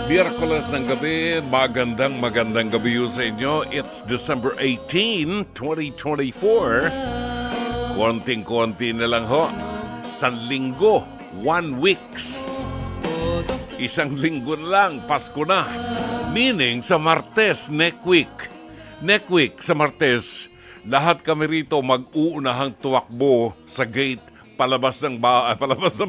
Miyerkules ng gabi, magandang gabi yun sa inyo. It's December 18, 2024. Konting-konti na lang ho. San linggo, 1 weeks. Isang linggo na lang, Pasko na. Meaning sa Martes, next week. Next week, sa Martes, lahat kami rito mag-uunahang tuwakbo sa gate palabas ng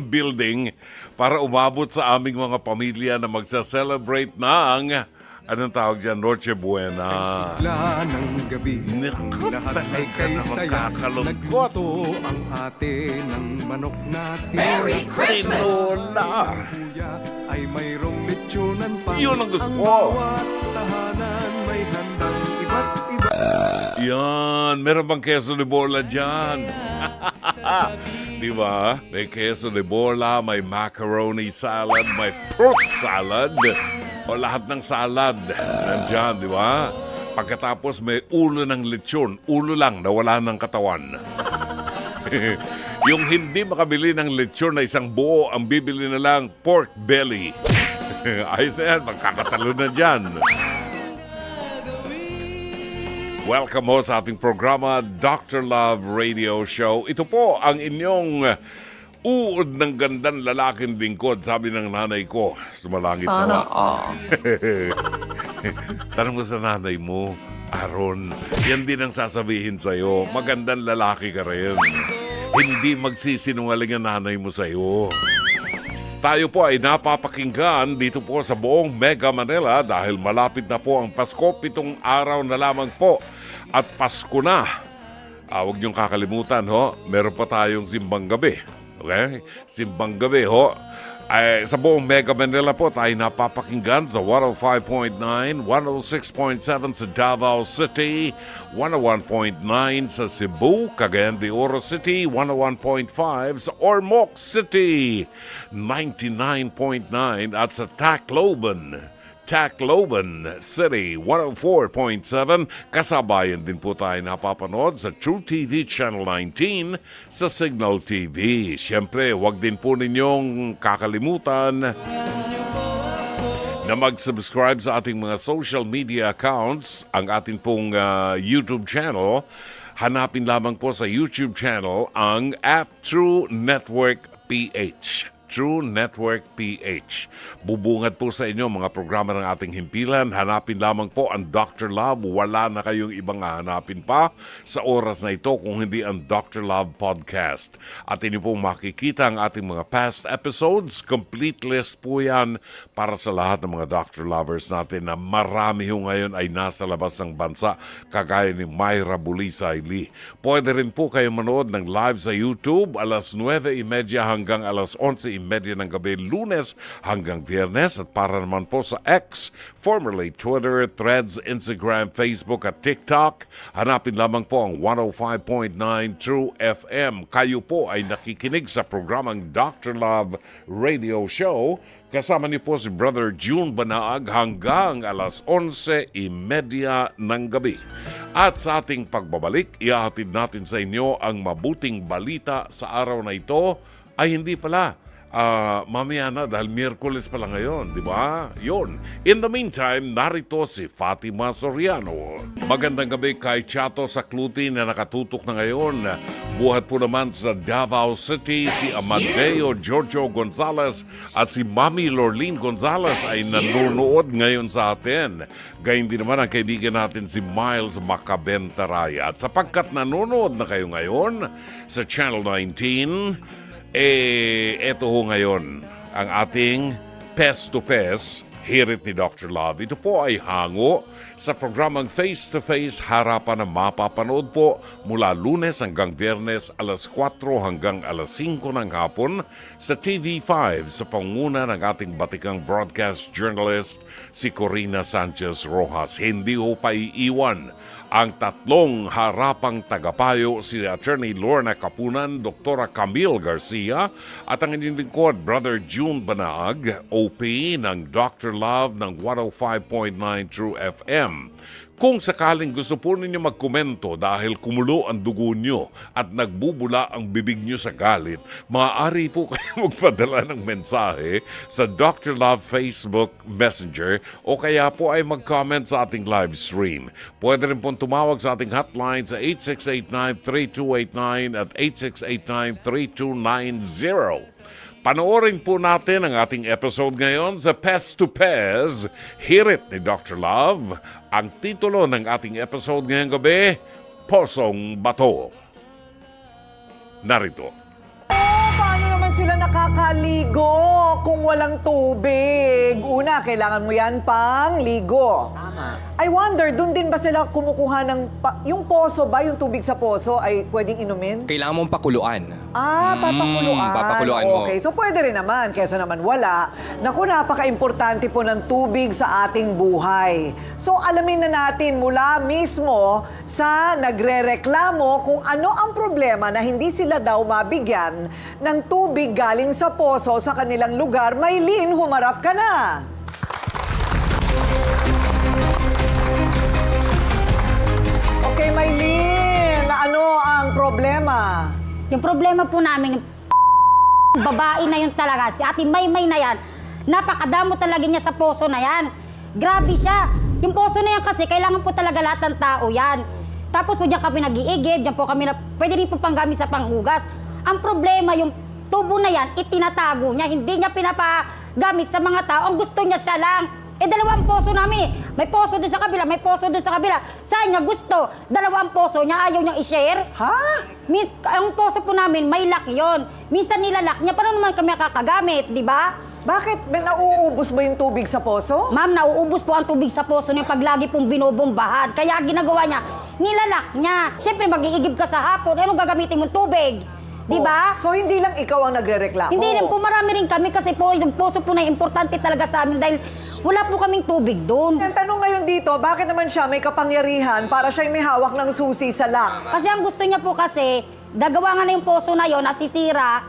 building para umabot sa aming mga pamilya na magsa-celebrate ng anong tawag dyan? Noche Buena. Sigla ng gabi, Naku, lahat ay talaga kay namang saya. kakalungkot. Nagluto ang ate ng manok natin. Merry Christmas! Tinola! Kuya ay mayroong lechonan pa. Yun ang gusto Ang ko. bawat tahanan may handang iba't iba. Yan, meron bang queso de bola dyan? Di ba? May queso de bola, may macaroni salad, may fruit salad, o lahat ng salad nandyan, di ba? Pagkatapos may ulo ng lechon, ulo lang na wala ng katawan. Yung hindi makabili ng lechon na isang buo, ang bibili na lang pork belly. Ayos yan, magkakatalo na dyan. Welcome ho sa ating programa, Dr. Love Radio Show. Ito po ang inyong uod ng gandang lalaking lingkod, sabi ng nanay ko. Sumalangit Sana na. all. Tanong mo sa nanay mo, Aaron, yan din ang sasabihin sa'yo. Magandang lalaki ka rin. Hindi magsisinungaling ang nanay mo sa'yo. Tayo po ay napapakinggan dito po sa buong Mega Manila dahil malapit na po ang Pasko, 7 araw na lamang po. At Pasko na. Huwag niyong kakalimutan ho, meron pa tayong simbang gabi. Okay? Simbang gabi ho. Sa buong Mega Manila po tayo napapakinggan sa 105.9, 106.7 sa Davao City, 101.9 sa Cebu, Cagayan de Oro City, 101.5 sa Ormoc City, 99.9 at sa Tacloban City, 104.7. Kasabayan din po tayo napapanood sa True TV Channel 19 sa Signal TV. Siyempre, wag din po ninyong kakalimutan na mag-subscribe sa ating mga social media accounts, ang ating pong YouTube channel. Hanapin lamang po sa YouTube channel ang True Network PH. True Network PH. Bubungad po sa inyo mga programa ng ating himpilan. Hanapin lamang po ang Dr. Love. Wala na kayong ibang hanapin pa sa oras na ito kung hindi ang Dr. Love Podcast. At inyo pong makikita ang ating mga past episodes. Complete list po yan para sa lahat ng mga Dr. Lovers natin na marami ho ngayon ay nasa labas ng bansa kagaya ni Myra Bulisay Lee. Pwede rin po kayo manood ng live sa YouTube alas 9:30 hanggang alas 11:30 ng gabi, Lunes hanggang Biyernes. At para naman po sa X, formerly Twitter, Threads, Instagram, Facebook at TikTok, hanapin lamang po ang 105.9 True FM. Kayo po ay nakikinig sa programang Dr. Love Radio Show. Kasama niyo po si Brother June Banaag hanggang alas 11:30 ng gabi. At sa ating pagbabalik, ihahatid natin sa inyo ang mabuting balita sa araw na ito ay hindi pala mamaya na dahil Miyerkules pala ngayon, di ba? Yun. In the meantime, narito si Fatima Soriano. Magandang gabi kay Chato Sakluti na nakatutok na ngayon. Buhat po naman sa Davao City, si Amadeo Giorgio Gonzalez at si Mami Lorlene Gonzalez ay nanonood ngayon sa atin. Gayun din naman ang kaibigan natin si Miles Macabentaraya. At sapagkat nanonood na kayo ngayon sa Channel 19, eto ho ngayon ang ating Pest to Pest, hirit ni Dr. Love. Ito po ay hango sa programang Face to Face, harapan na mapapanood po mula Lunes hanggang Biyernes alas 4 hanggang alas 5 ng hapon sa TV5 sa pangunguna ng ating batikang broadcast journalist si Corina Sanchez Rojas. Hindi ho pa iiwan ang tatlong harapang tagapayo, si Attorney Lorna Capunan, Dr. Camille Garcia at ang inyong lingkod, Brother June Banaag, OP ng Dr. Love ng 105.9 True FM. Kung sakaling gusto po ninyo magkomento dahil kumulo ang dugo nyo at nagbubula ang bibig nyo sa galit, maaari po kayo magpadala ng mensahe sa Dr. Love Facebook Messenger o kaya po ay mag-comment sa ating live stream. Pwede rin pong tumawag sa ating hotline sa 8689-3289 at 8689-3290. Panoorin po natin ang ating episode ngayon sa Pest to Pez, Hirit ni Dr. Love. Ang titulo ng ating episode ngayong gabi, Posong Bato. Narito. Paano naman sila nakakaligo kung walang tubig? Una, kailangan mo yan pang ligo. Tama. I wonder, dun din ba sila kumukuha ng... yung poso ba, yung tubig sa poso ay pwedeng inumin? Kailangan mong pakuluan. Papakuluan. Papakuluan mo. Okay, so pwede rin naman, kesa naman wala. Naku, napaka-importante po ng tubig sa ating buhay. So alamin na natin mula mismo sa nagrereklamo kung ano ang problema na hindi sila daw mabigyan ng tubig galing sa poso sa kanilang lugar. Maylin, humarap ka na. Okay, Maylin, ano ang problema? Yung problema po namin, yung babae na yun talaga, si Ate Maymay na yan, napakadamo talaga niya sa poso na yan. Grabe siya. Yung poso na yan kasi, kailangan po talaga lahat ng tao yan. Tapos po diyan kami nag-iigib, diyan po kami pwede rin po panggamit sa panghugas. Ang problema, yung tubo na yan, itinatago niya, hindi niya pinapagamit sa mga tao. Ang gusto niya siya lang. Dalawang poso namin eh. May poso doon sa kabila, may poso doon sa kabila. Saan niya gusto? Dalawang poso niya, ayaw niyang i-share. Ha? Ang poso po namin, may lock yon. Minsan nilalak niya, paano naman kami kakagamit, di ba? Bakit? May nauubos ba yung tubig sa poso? Ma'am, nauubos po ang tubig sa poso niya pag lagi pong binobombahan. Kaya ginagawa niya, nilalak niya. Siyempre, mag-iigib ka sa hapon, anong gagamitin mong tubig? Di ba? So, hindi lang ikaw ang nagrereklamo? Hindi rin po, marami rin kami kasi po, yung poso po na importante talaga sa amin dahil wala po kaming tubig doon. Ang tanong ngayon dito, bakit naman siya may kapangyarihan para siya may hawak ng susi sa lock? Kasi ang gusto niya po kasi, dagawa nga na yung poso na yon, nasisira,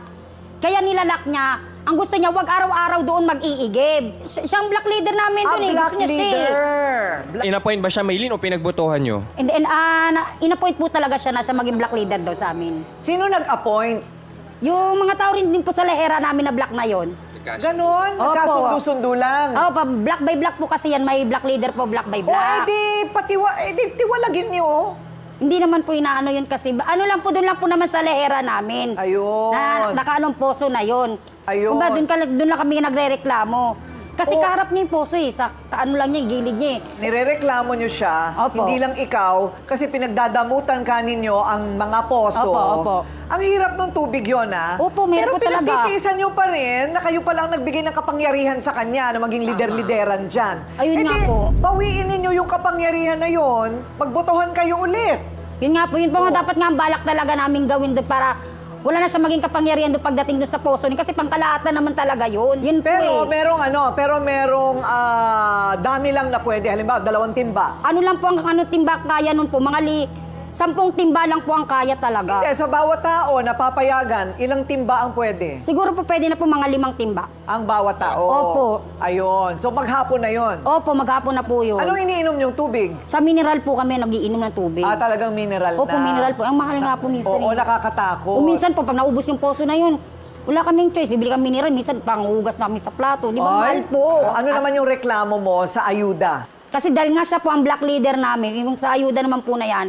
kaya nilalak niya. Ang gusto niya, wag araw-araw doon mag-iigib. Siyang black leader namin doon eh. Black Gusto niya leader. Inappoint ba siya, Maylin, o pinagbotohan nyo? And in-appoint po talaga siya na siya maging black leader daw sa amin. Sino nag-appoint? Yung mga tao rin din po sa lehera namin na black na yon. Ganon? Opo. Nagkasundo-sundo lang? Oh, black by black po kasi yan. May black leader po, black by O, black. tiwalagin niyo. Hindi naman po inaano yun kasi, ano lang po, doon lang po naman sa lehera namin. Ayun. Na nakaanong poso na yon. Ayun. Kung ba, doon lang kami nagre-reklamo. Kasi Oh. kaharap niya yung poso eh, sa ano lang niya, yung gilid niya eh. Nirereklamo niyo siya, Opo. hindi lang ikaw, kasi pinagdadamutan ka ninyo ang mga poso. Opo, opo. Ang hirap ng tubig yun, ha? Opo, meron po Pero talaga. pinagtitiisan niyo pa rin na kayo pa lang nagbigay ng kapangyarihan sa kanya na maging lider-lideran dyan. Ayun nga po. Bawiin ninyo yung kapangyarihan na yon, magbotohan kayo ulit. Yun nga po, yun po Oh. nga dapat nga ang balak talaga namin gawin doon para wala na siya maging kapangyarihan doon pagdating doon sa poso niya kasi pangkalahatan naman talaga yun. Yun po Pero eh. merong dami lang na pwede. Halimbawa, 2 timba. Ano lang po ang timba kaya nun po, mga 10 timba lang po ang kaya talaga. Sa bawat tao na papayagan, ilang timba ang pwede? Siguro po pwede na po mga 5 timba. Ang bawat tao. Opo. Ayun. So maghapon na yon. Opo, maghapon na po yun. Anong iniinom yung tubig? Sa mineral po kami nagiinom ng tubig. Talagang mineral Opo, na. mineral po. Ang mahal nga po minsan. Oo, eh. nakakatakot. O minsan po, pag naubos yung poso na yun, wala kaming choice. Bibili kami mineral, minsan panghugas namin sa plato. Di ba mahal Ay, po? Ano naman yung reklamo mo sa ayuda? Kasi dahil nga siya po ang black leader namin, yung sa ayuda naman po na yan,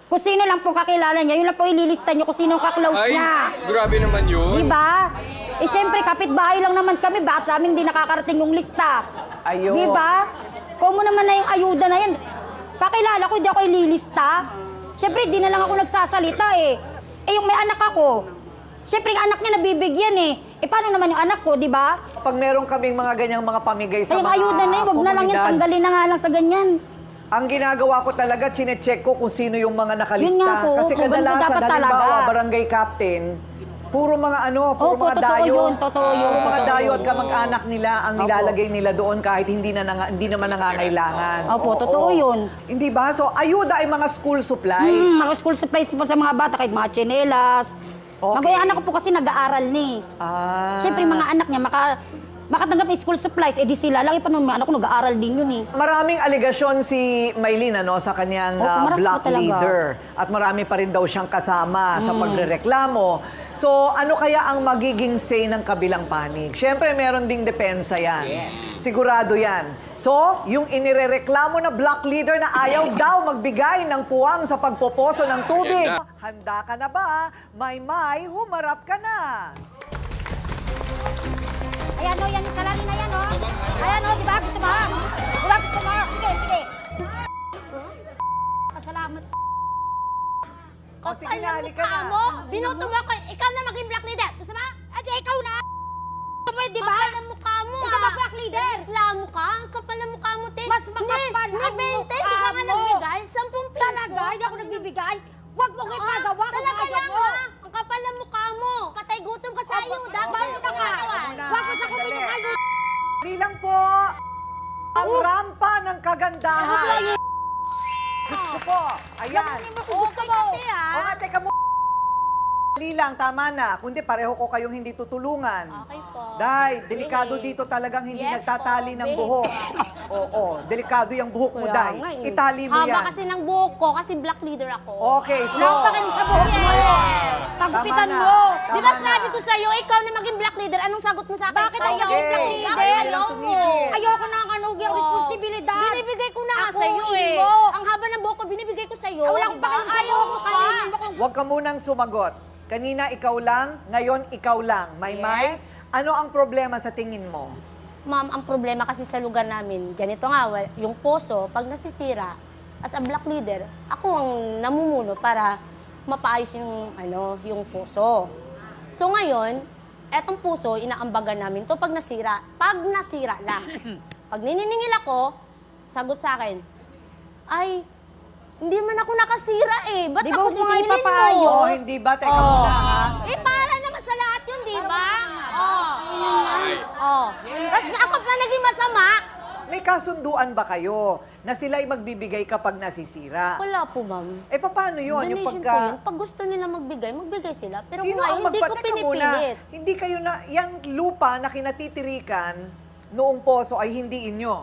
kung sino lang po kakilala niya, yun lang po ililista niyo kung sino ang kaklose niya. grabe naman yun. Di ba? Eh syempre, kapitbahay lang naman kami, bakit sa amin hindi nakakarating yung lista? Ayun. Di ba? Kung mo naman na yung ayuda na yan, kakilala ko, hindi ako ililista. Syempre, di na lang ako nagsasalita eh. Eh yung may anak ako, syempre yung anak niya nabibigyan eh. Eh paano naman yung anak ko, di ba? Pag meron kaming mga ganyang mga pamigay sa Ay, yung mga ayuda na yun, wag na lang yan, komunidad, tanggalin na nga lang sa ganyan. ang ginagawa ko talaga, chinecheck ko kung sino yung mga nakalista. Yun nga po, Kasi kung ganun po kadalasan, dapat halimbawa, talaga. barangay captain, puro mga Opo, mga totoo dayo. yun, totoo yun, Puro mga totoo dayo yun. at kamag-anak nila ang Opo. nilalagay nila doon kahit hindi naman nangangailangan. Opo, totoo yun. Hindi ba? So, ayuda ay mga school supplies. Mga school supplies po sa mga bata, kahit mga tsinelas. Okay. Mga anak ko po kasi nag-aaral ni. Ah. Siyempre mga anak niya, makatanggap ng school supplies, edi sila lang, paano mga anak ko nag-aaral din yun eh. Maraming aligasyon si Maylene ano, sa kanyang Opo, marami block po talaga. leader. At marami pa rin daw siyang kasama sa pagrereklamo. So, ano kaya ang magiging say ng kabilang panig? Siyempre, meron ding depensa yan. Sigurado yan. So, yung inirereklamo na block leader na ayaw daw magbigay ng puwang sa pagpoposo ng tubig. Handa ka na ba? May, humarap ka na. Ayan o, yan yung salari na yan o. Ayan o, di ba? Gusto mo? Di ba gusto mo? Sige, sige. Salamat. O, sige na, halika na. Mo, binuto mo ako, ikaw na maging black leader. Gusto mo? Adi, ikaw na. Pwede ba? Kapal ang mukha mo, Ikaw ba black leader? Reklamo ka? Ang kapal ang mukha mo, te. Mas makapal Ni ang 20, mukha di ka nga mo. nagbigay? 10 piso. Talaga? Hindi ako nagbibigay? Huwag mo kayo pagawa kung Talaga ayaw lang, mo. ha? Ang kapal ng mukha mo. Patay gutom ka sa ayuda. Bakit okay, ka okay. kawan? Huwag mo sa kumin yung ayun. Hindi lang po ang rampa ng kagandahan. Gusto po. Ayan. Okay ka, te, ha? O nga, teka mo. Dali lang, tama na. Kundi pareho ko kayong hindi tutulungan. Okay po. Dahil, delikado Behave. dito talagang hindi Yes nagtatali po, ng behave buhok. ka. Oo, delikado yung buhok mo, Kaya Day. nga, eh. Itali mo Haba yan. kasi ng buhok ko, kasi black leader ako. Okay, so... Napakin sa buhok mo. Pagupitan Tama na. mo. Di ba Tama sabi na. ko sa'yo, ikaw na maging black leader, anong sagot mo sa akin? Bakit ayaw Okay. black leader? Ayaw Ayaw lang mo. tumigil. Ayoko na ang kanugi ang responsibilidad. Binibigay ko na nga Ako, sa'yo eh. mo. Ang haba ng buhok ko, binibigay ko sa'yo. Wala akong Diba? pakialam sa Ayaw buhok mo mo, pa. kainin mo kung Huwag ka munang sumagot. Kanina ikaw lang, ngayon ikaw lang. May, Yes. ano ang problema sa tingin mo? Ma'am, ang problema kasi sa lugar namin, ganito nga, yung poso, pag nasisira, as a black leader, ako ang namumuno para mapaayos yung poso. So ngayon, etong puso, inaambagan namin to pag nasira. Pag nasira lang. Pag nininingil ako, sagot sa akin, ay, hindi man ako nakasira eh. Ba't Di ba ako huwag mo nga sisingilin mo? ipapaayos? Oh, hindi ba? Teka muna, ha? Eh, para naman sa lahat yun, di ba? Tapos ako pa naging masama. May kasunduan ba kayo na sila'y magbibigay kapag nasisira? Wala po, ma'am. Eh, paano yun? Yung Donation po yun. Pag gusto nila magbigay sila. Pero Sino kung ang ngayon, hindi ko magpateka muna? pinipilit. Hindi kayo na, yung lupa na kinatitirikan noong poso ay hindi inyo.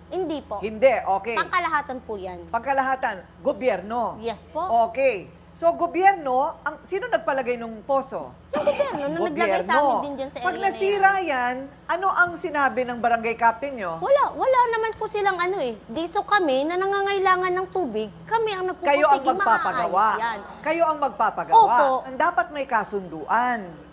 Hindi po. Hindi, okay. Pangkalahatan po yan. Pagkalahatan, gobyerno. Yes po. Okay. So, gobyerno, sino nagpalagay ng poso? Yung gobyerno na naglagay sa amin din dyan sa area Pag nasira yan, ano ang sinabi ng barangay captain nyo? Wala naman po silang Diso kami na nangangailangan ng tubig, kami ang Kayo ang nagpupursige, magpapagawa. maaayos yan. Kayo ang magpapagawa. Opo. Ang dapat may kasunduan.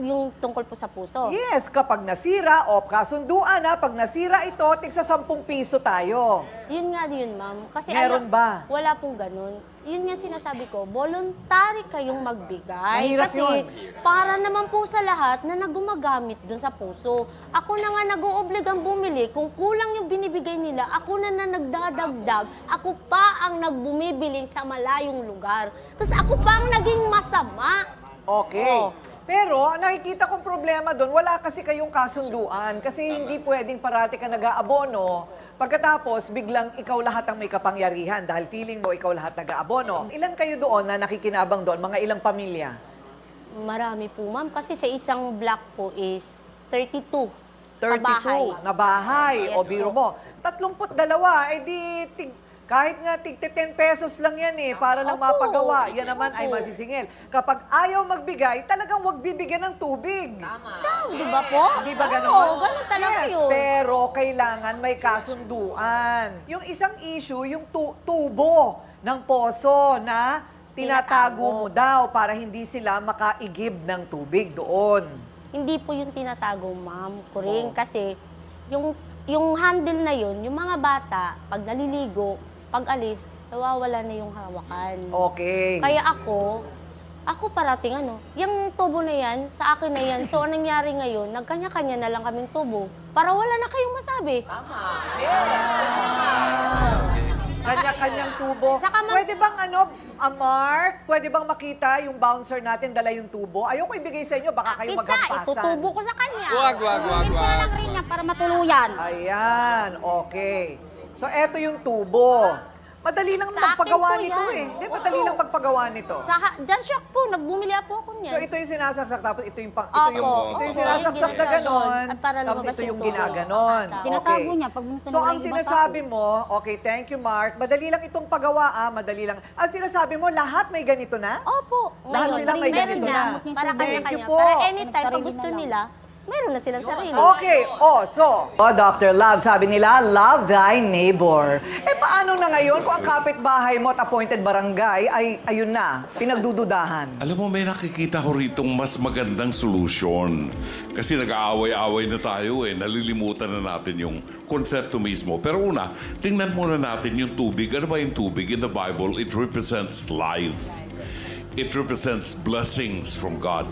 Yung tungkol po sa puso. Yes, kapag nasira, kasunduan ha, pag nasira ito, tigsa 10 piso tayo. Yun nga yun, ma'am. Kasi Meron ba? Wala pong ganun. Yun nga sinasabi ko, voluntary kayong magbigay. Mahirap Kasi yun. para naman po sa lahat na nagumagamit dun sa puso. Ako na nga nag-uobligang bumili. Kung kulang yung binibigay nila, ako na nagdadagdag. Ako pa ang nagbumibiling sa malayong lugar. Tapos ako pa ang naging masama. Okay. Oh. Pero nakikita kong problema doon, wala kasi kayong kasunduan. Kasi hindi pwedeng parati ka nag-aabono, pagkatapos biglang ikaw lahat ang may kapangyarihan dahil feeling mo ikaw lahat nag-aabono. Ilan kayo doon na nakikinabang doon? Mga ilang pamilya? Marami po, ma'am. Kasi sa isang block po is 32. 32 Kabahay. na bahay. Yes O biro po. mo, 32, kahit nga tig 10 pesos lang yan para lang Opo. mapagawa. Yan naman ay Opo. masisingil. Kapag ayaw magbigay, talagang wag bibigyan ng tubig. Di ba po? Di ba ganun? Oo, ganun talaga Yes, yun. pero kailangan may kasunduan. Yung isang issue, yung tubo ng poso na tinatago mo daw para hindi sila makaigib ng tubig doon. Hindi po yung tinatago, ma'am. Oo. Kuring. Kasi yung handle na yun, yung mga bata, pag naliligo, pag alis, nawawala na yung hawakan. Okay. Kaya ako parating yung tubo na yan, sa akin na yan. So, anong nangyari ngayon, nagkanya-kanya na lang kaming tubo para wala na kayong masabi. Kanya-kanyang tubo. Tsaka Pwede bang Mark, pwede bang makita yung bouncer natin dala yung tubo? Ayoko ibigay sa inyo, baka kayo maghampasan. Itutubo ko sa kanya. Wag. Kunin ko na lang rin yan para matuluyan. Ayan, okay. So, eto yung tubo. Madali lang Sa akin magpagawa po nito yan. eh. Di, madali Opo. lang magpagawa nito. Dyan siya po, nagbumili po ako niyan. So ito yung sinasaksak, tapos ito yung, Opo, ito yung opo. sinasaksak na Yung ganon, at para tapos lumabas ito yung yung tubig. ginaganon. Tama. Tinatago niya pag minsan So wala ang yung ibang sinasabi mo, okay, thank you Mark, madali lang itong pagawa madali lang. Ang sinasabi mo, lahat may ganito na? Opo. Lahat Ngayon, sila may meron ganito na. na. Para Thank you kanya-kanya. po. Para anytime, pag Sarili gusto na lang. nila, meron na silang sarili. Okay, Dr. Love, sabi nila, love thy neighbor. Eh paano na ngayon kung ang kapitbahay mo at appointed barangay ay, ayun na, pinagdududahan? Alam mo, may nakikita ko ritong mas magandang solusyon. Kasi nag-aaway-aaway na tayo nalilimutan na natin yung konsepto mismo. Pero una, tingnan muna natin yung tubig. Ano ba yung tubig? In the Bible, it represents life. It represents blessings from God.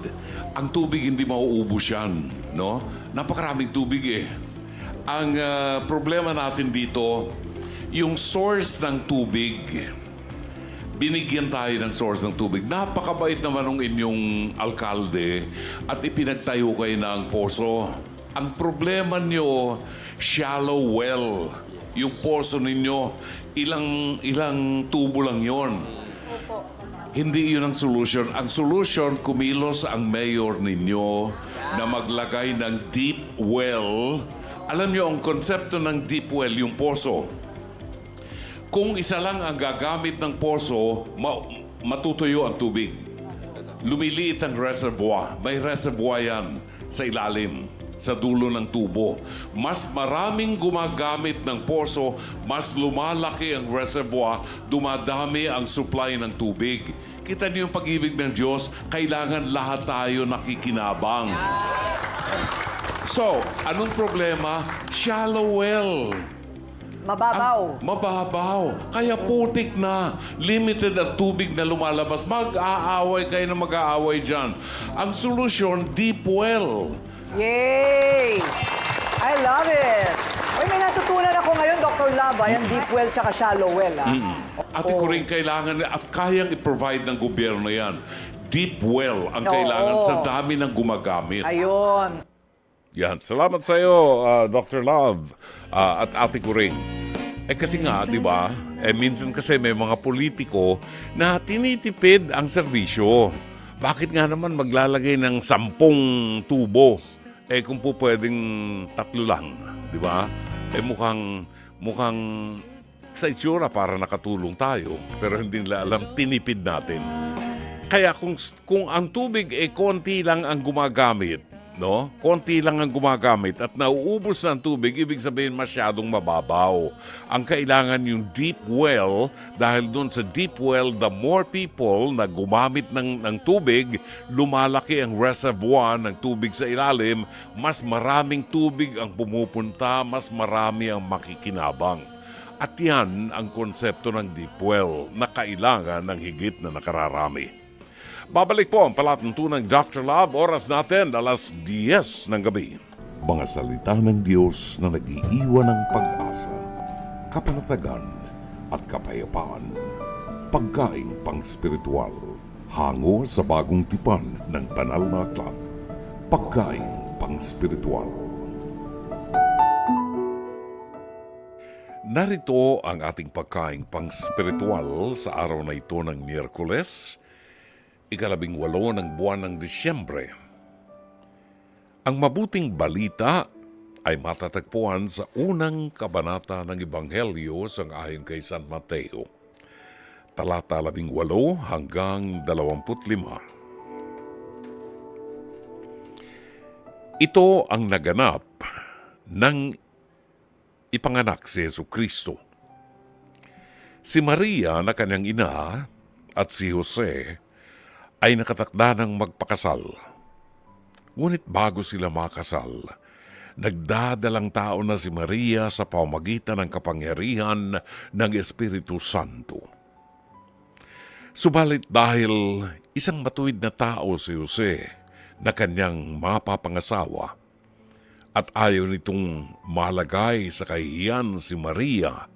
Ang tubig hindi mauubos yan, no? Napakaraming tubig Ang problema natin dito, yung source ng tubig, binigyan tayo ng source ng tubig. Napakabait naman ng inyong alkalde at ipinagtayo kayo ng poso. Ang problema nyo, shallow well. Yung poso ninyo, ilang tubo lang yon. Hindi yun ang solution. Ang solution, kumilos ang mayor ninyo na maglagay ng deep well. Alam nyo, ang konsepto ng deep well, yung poso. Kung isa lang ang gagamit ng poso, matutuyo ang tubig. Lumiliit ang reservoir. May reservoir yan sa ilalim, sa dulo ng tubo. Mas maraming gumagamit ng poso, mas lumalaki ang reservoir, dumadami ang supply ng tubig. Kita niyo yung pag-ibig ng Diyos, kailangan lahat tayo nakikinabang. So, anong problema? Shallow well. Mababaw. Mababaw. Kaya putik na. Limited ang tubig na lumalabas. Mag-aaway kayo na mag-aaway dyan. Ang solusyon, deep well. Yay! I love it! Uy, may natutunan ako ngayon, Dr. Love, yung deep well tsaka shallow well, Ate ko rin kailangan at kayang i-provide ng gobyerno yan. Deep well ang Oo. kailangan sa dami ng gumagamit. Ayun. Yan. Salamat sa iyo, Dr. Love at Ate ko rin. Kasi nga, di ba, minsan kasi may mga politiko na tinitipid ang serbisyo. Bakit nga naman maglalagay ng 10 tubo? Kung po pwedeng 3 lang, di ba? Mukhang sa itsura para nakatulong tayo, pero hindi nila alam, tinipid natin. Kaya kung ang tubig konti lang ang gumagamit, no? Konti lang ang gumagamit at nauubos ng tubig, ibig sabihin masyadong mababaw. Ang kailangan yung deep well, dahil doon sa deep well, the more people na gumamit ng tubig, lumalaki ang reservoir ng tubig sa ilalim, mas maraming tubig ang pumupunta, mas marami ang makikinabang. At yan ang konsepto ng deep well na kailangan ng higit na nakararami. Babalik po ang palatuntunang Dr. Love, oras natin, 10:00 ng gabi. Mga salita ng Diyos na nag-iiwan ng pag-asa, kapanatagan at kapayapaan. Pagkain pang spiritual, hango sa bagong tipan ng banal na aklat. Pagkain pang spiritual. Narito ang ating pagkain pang spiritual sa araw na ito ng Miyerkules, 18 ng buwan ng Disyembre. Ang mabuting balita ay matatagpuan sa unang kabanata ng Ebanghelyo ayon kay San Mateo, talata 18 hanggang 25. Ito ang naganap ng ipanganak si Jesucristo. Si Maria na kanyang ina at si Jose ay nakatakda ng magpakasal. Ngunit bago sila makasal, nagdadalang tao na si Maria sa pamamagitan ng kapangyarihan ng Espiritu Santo. Subalit dahil isang matuwid na tao si Jose na kanyang mapapangasawa, at ayaw nitong malagay sa kahihiyan si Maria,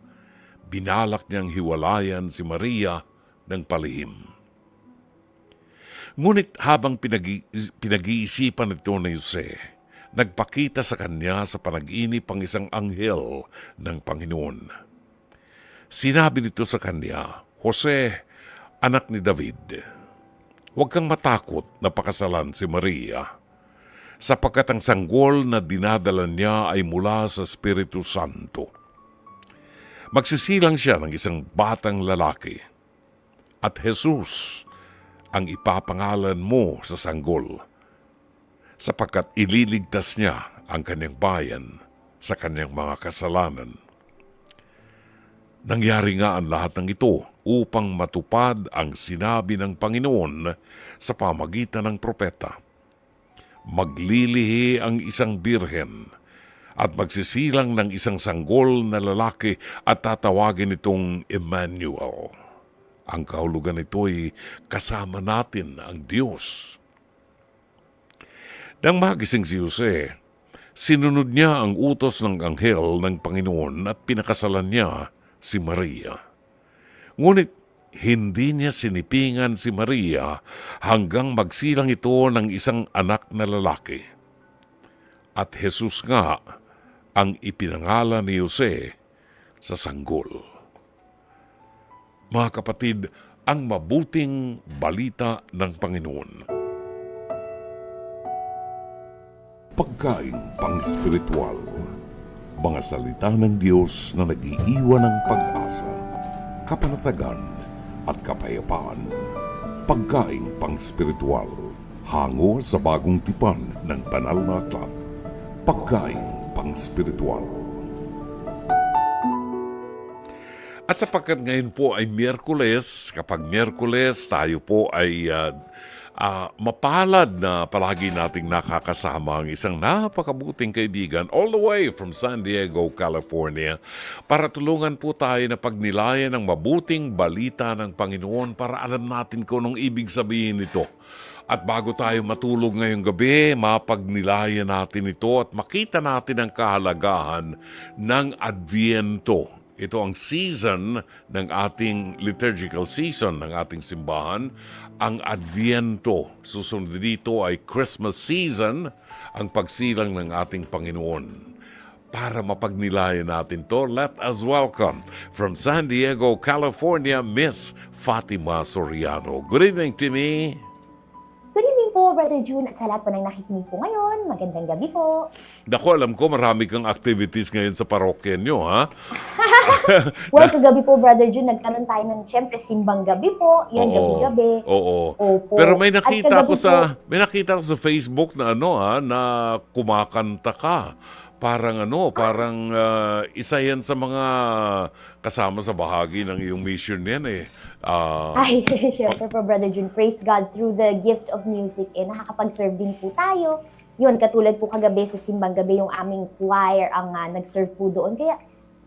binalak niyang hiwalayan si Maria ng palihim. Ngunit habang pinag-iisipan ito ni Jose, nagpakita sa kanya sa panaginip ang isang anghel ng Panginoon. Sinabi nito sa kanya, Jose, anak ni David, huwag kang matakot na pakasalan si Maria, sapagkat ang sanggol na dinadala niya ay mula sa Espiritu Santo. Magsisilang siya ng isang batang lalaki, at Jesus ang ipapangalan mo sa sanggol, sapagkat ililigtas niya ang kanyang bayan sa kanyang mga kasalanan. Nangyari nga ang lahat ng ito upang matupad ang sinabi ng Panginoon sa pamagitan ng propeta. Maglilihi ang isang birhen at magsisilang ng isang sanggol na lalaki at tatawagin itong Emmanuel. Ang kahulugan nito'y kasama natin ang Diyos. Nang magising si Jose, sinunod niya ang utos ng anghel ng Panginoon at pinakasalan niya si Maria. Ngunit hindi niya sinipingan si Maria hanggang magsilang ito ng isang anak na lalaki. At Jesus nga ang ipinangalan ni Jose sa sanggol. Mga kapatid, ang mabuting balita ng Panginoon. Pagkain pang-spiritual. Mga salita ng Diyos na nag-iiwan ng pag-asa, kapanatagan at kapayapaan. Pagkain pang-spiritual. Hango sa bagong tipan ng banal na aklat. Pagkain pang-spiritual. At sapagkat ngayon po ay Miyerkules, kapag Miyerkules tayo po ay mapalad na palagi nating nakakasama ang isang napakabuting kaibigan all the way from San Diego, California para tulungan po tayo na pagnilayan ng mabuting balita ng Panginoon para alam natin kung anong ibig sabihin nito. At bago tayo matulog ngayong gabi, mapagnilayan natin ito at makita natin ang kahalagahan ng Adviento. Ito ang season ng ating liturgical season ng ating simbahan, ang Adviento. Susunod dito ay Christmas season, ang pagsilang ng ating Panginoon. Para mapagnilayan natin to, let us welcome from San Diego, California, Miss Fatima Soriano. Good evening, Timmy. Good evening po, Brother June, at sa lahat po ng nakikinig po ngayon. Magandang gabi po. Dako, alam ko marami kang activities ngayon sa parokya nyo, ha? Well, kagabi po, Brother June, nagkaroon tayo ng, syempre, simbang gabi po. Yun, gabi-gabi. Oo. Opo. Pero may At nakita kagabi ko sa Facebook na na kumakanta ka. Parang isa yan sa mga kasama sa bahagi ng iyong mission yan eh. Ay, syempre po, Brother June, praise God through the gift of music. Nakakapag-serve din po tayo. Yun, katulad po kagabi sa simbang gabi, yung aming choir ang nag-serve po doon. Kaya,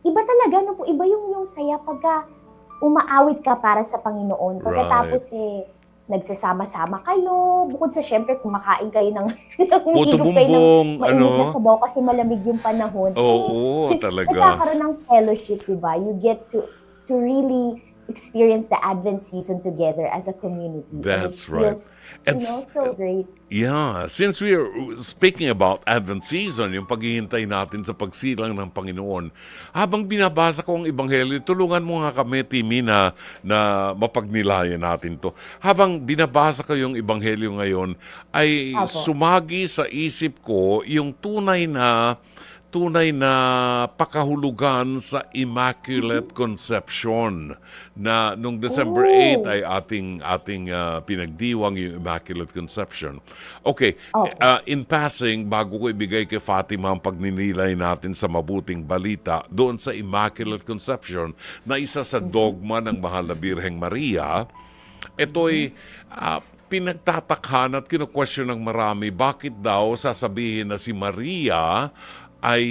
iba talaga, no po, iba yung saya pagka umaawit ka para sa Panginoon. Pagkatapos nagsasama-sama kayo, bukod sa syempre kumakain kayo ng higop kayo ng mainit na sabaw kasi malamig yung panahon. Oo, talaga. Nagkakaroon ng fellowship, diba? You get to really experience the Advent season together as a community. That's and it right. feels, so great. Yeah, since we are speaking about Advent season, yung paghihintay natin sa pagsilang ng Panginoon, habang binabasa ko ang Ebanghelyo, tulungan mo nga kami, Timmy, na mapagnilayan natin to. Habang binabasa ko yung Ebanghelyo ngayon, ay sumagi sa isip ko yung tunay na pakahulugan sa Immaculate Conception na nung December 8 ay ating pinagdiwang yung Immaculate Conception. Okay, in passing, bago ko ibigay kay Fatima ang pagninilay natin sa mabuting balita doon sa Immaculate Conception na isa sa dogma ng Mahal na Birheng Maria, ito'y pinagtatakhan at kinu-question ng marami bakit daw sasabihin na si Maria ay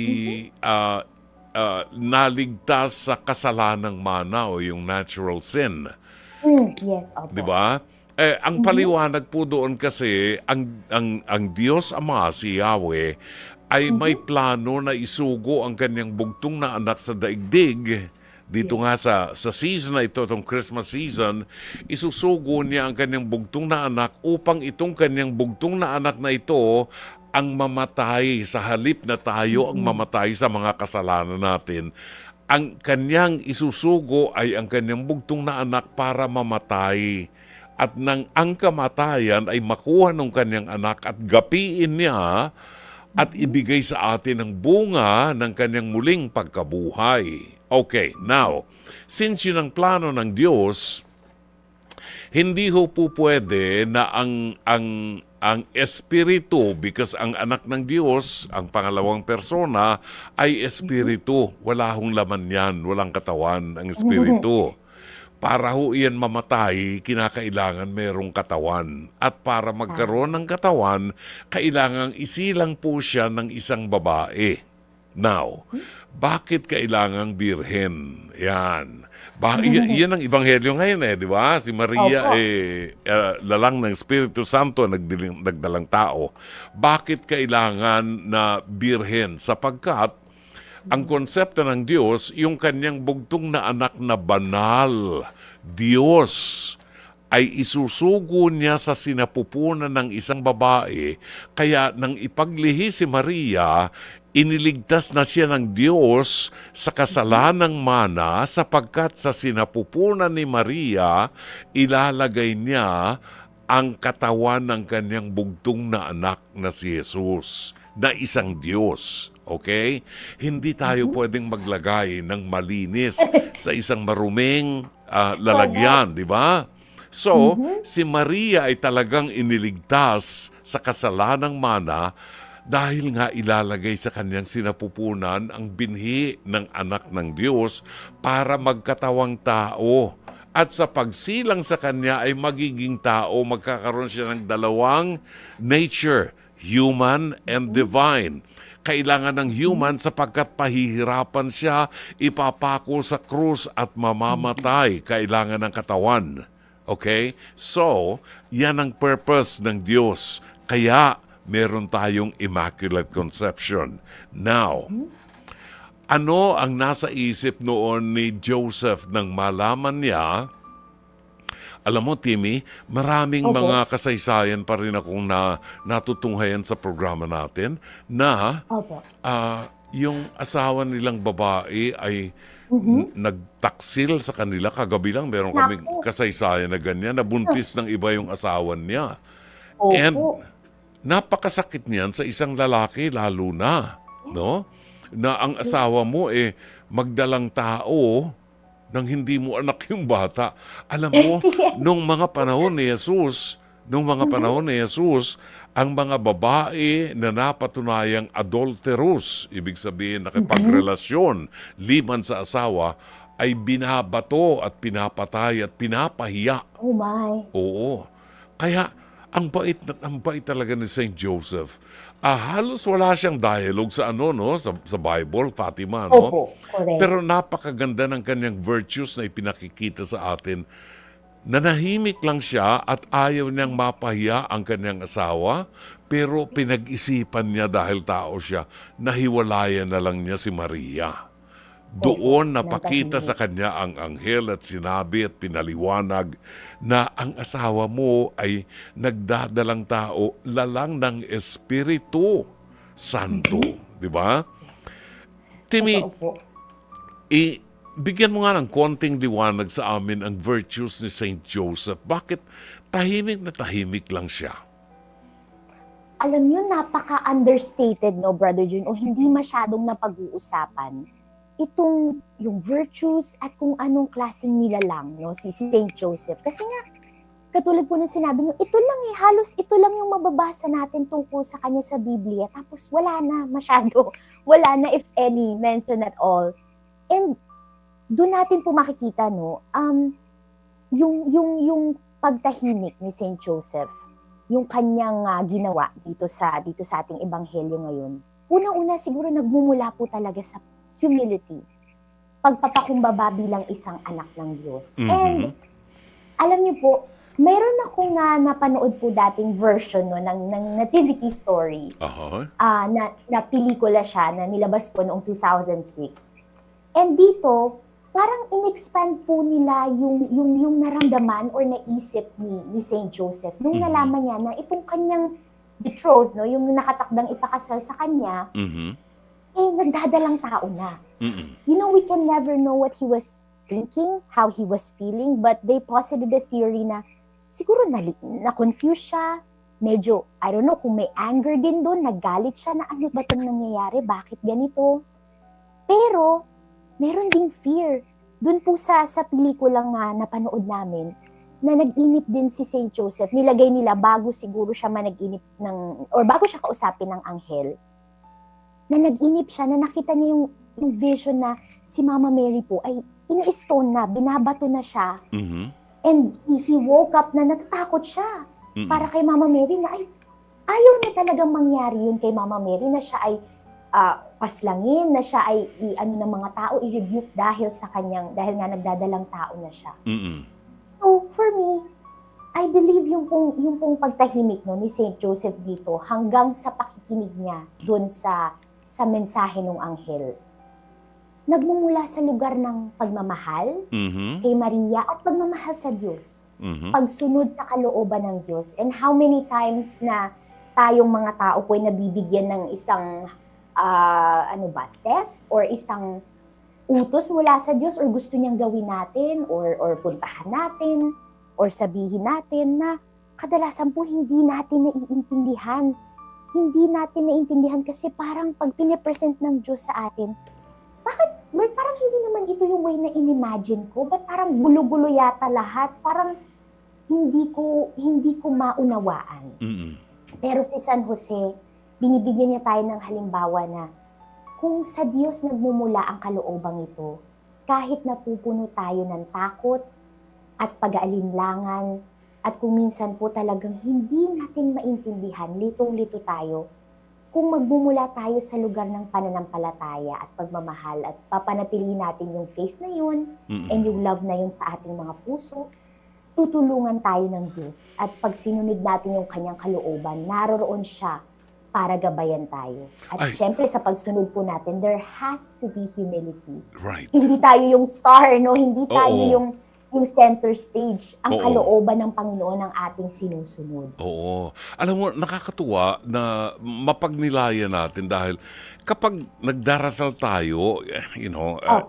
naligtas sa kasalanang mana o yung natural sin. Yes, opo. 'Di ba? Ang paliwanag po doon kasi ang Diyos Ama, si Yahweh, ay may plano na isugo ang kanyang bugtong na anak sa daigdig. Dito nga sa season na ito, itong Christmas season, isusugo niya ang kanyang bugtong na anak upang itong kanyang bugtong na anak na ito ang mamatay sa halip na tayo ang mamatay sa mga kasalanan natin, ang kanyang isusugo ay ang kanyang bugtong na anak para mamatay. At nang ang kamatayan ay makuha ng kanyang anak at gapiin niya at ibigay sa atin ang bunga ng kanyang muling pagkabuhay. Okay, now, since yun ang plano ng Diyos, hindi ho po pwede na ang espiritu, because ang anak ng Diyos, ang pangalawang persona, ay espiritu. Wala hong laman yan, walang katawan ang espiritu. Para ho iyan mamatay, kinakailangan merong katawan. At para magkaroon ng katawan, kailangang isilang po siya ng isang babae. Now, bakit kailangang birhen? Yan. Yan ang ebanghelyo ngayon di ba? Si Maria lalang ng Espiritu Santo nagdalang tao. Bakit kailangan na birhen? Sapagkat ang konsepto ng Diyos, yung kanyang bugtong na anak na banal, Diyos, ay isusugo niya sa sinapupunan ng isang babae. Kaya nang ipaglihi si Maria, iniligtas na siya ng Diyos sa kasalanang mana sapagkat sa sinapupunan ni Maria, ilalagay niya ang katawan ng kanyang bugtong na anak na si Jesus, na isang Diyos. Okay? Hindi tayo pwedeng maglagay ng malinis sa isang maruming lalagyan, di ba? So, si Maria ay talagang iniligtas sa kasalanang mana dahil nga ilalagay sa kanyang sinapupunan ang binhi ng anak ng Diyos para magkatawang tao. At sa pagsilang sa kanya ay magiging tao, magkakaroon siya ng dalawang nature, human and divine. Kailangan ng human sapagkat pahihirapan siya, ipapako sa krus at mamamatay. Kailangan ng katawan. Okay? So, yan ang purpose ng Diyos. Kaya, meron tayong Immaculate Conception. Now, ano ang nasa isip noon ni Joseph nang malaman niya? Alam mo, Timmy, maraming mga kasaysayan pa rin akong natutunghayan sa programa natin na yung asawa nilang babae ay nagtaksil sa kanila. Kagabi lang meron kaming kasaysayan na ganyan, nabuntis ng iba yung asawa niya. And napakasakit niyan sa isang lalaki lalo na, no? Na ang asawa mo magdalang tao nang hindi mo anak yung bata. Alam mo, nung mga panahon ni Jesus, ang mga babae na napatunayang adulterous, ibig sabihin nakipagrelasyon, liman sa asawa, ay binabato at pinapatay at pinapahiya. Oh my. Oo. Kaya, ang bait talaga ni Saint Joseph. Halos wala siyang dialogue sa sa Bible, Fatima, no? Opo, correct. Pero napakaganda ng kanyang virtues na ipinakikita sa atin. Nanahimik lang siya at ayaw niyang mapahiya ang kanyang asawa, pero pinag-isipan niya dahil tao siya, nahiwalayan na lang niya si Maria. Doon napakita sa kanya ang anghel at sinabi at pinaliwanag na ang asawa mo ay nagdadalang tao, lalang ng Espiritu Santo. Di ba? Timmy, bigyan mo nga ng konting liwanag sa amin ang virtues ni Saint Joseph. Bakit tahimik na tahimik lang siya? Alam niyo, napaka-understated, no, Brother Jun, o hindi masyadong napag-uusapan itong yung virtues at kung anong klaseng nilalang, no, si Saint Joseph. Kasi nga, katulad po ng sinabi niyo, ito lang halos ito lang yung mababasa natin tungkol sa kanya sa Biblia. Tapos wala na masyado, wala na if any mention at all. And doon natin po makikita, no, yung pagtahimik ni Saint Joseph, yung kanyang ginawa dito sa ating ebanghelyo ngayon. Una-una siguro nagmumula po talaga sa humility, pagpapakumbaba bilang isang anak ng Diyos. And alam niyo po, mayroon akong napanood po dating version ng nativity story. Na pelikula siya na nilabas po noong 2006. And dito, parang in-expand po nila yung naramdaman or naisip ni Saint Joseph nung nalaman niya na itong kanyang betrothed, no, yung nakatakdang ipakasal sa kanya, nagdadalang tao na. Mm-mm. You know, we can never know what he was thinking, how he was feeling, but they posited the theory na siguro na-confuse siya, medyo, I don't know, kung may anger din doon, naggalit siya na ano ba itong nangyayari, bakit ganito? Pero, meron ding fear. Doon po sa pelikulang napanood namin, na nag-inip din si Saint Joseph, nilagay nila bago siguro siya manag-inip or bago siya kausapin ng anghel, na nag-inip siya, na nakita niya yung vision na si Mama Mary po ay ini-stone na, binabato na siya. Mhm. And he woke up na natatakot siya Mm-mm. para kay Mama Mary na ay ayaw na talagang mangyari yun kay Mama Mary, na siya ay paslangin, na siya ay ng mga tao, i-rebuke dahil nga nagdadalang tao na siya. Mm-mm. So, for me, I believe yung pong pagtahimik ni Saint Joseph dito hanggang sa pakikinig niya doon sa mensahe ng anghel, nagmumula sa lugar ng pagmamahal Mhm. kay Maria at pagmamahal sa Diyos. Mhm. Pagsunod sa kalooban ng Diyos. And how many times na tayong mga tao po ay nabibigyan ng isang test or isang utos mula sa Diyos or gusto niyang gawin natin or puntahan natin or sabihin natin na kadalasan po hindi natin naiintindihan. Hindi natin naiintindihan kasi parang pag pinipresent ng Diyos sa atin, bakit, Lord, parang hindi naman ito yung way na inimagine ko? Ba't parang gulo-gulo yata lahat? Parang hindi ko maunawaan. Mm-mm. Pero si San Jose, binibigyan niya tayo ng halimbawa na kung sa Diyos nagmumula ang kaloobang ito, kahit napupuno tayo ng takot at pag-aalinlangan, at kung minsan po talagang hindi natin maintindihan, litong-lito tayo, kung magmumula tayo sa lugar ng pananampalataya at pagmamahal at papanatilihin natin yung faith na yun and yung love na yun sa ating mga puso, tutulungan tayo ng Diyos. At pag sinunod natin yung kanyang kalooban, naroroon siya para gabayan tayo. At Ay. syempre sa pagsunod po natin, there has to be humility. Right. Hindi tayo yung star, no? Hindi tayo Oo. yung center stage. Ang Oo. kalooban ng Panginoon ang ating sinusunod. Oo. Alam mo, nakakatuwa na mapagnilayan natin dahil kapag nagdarasal tayo,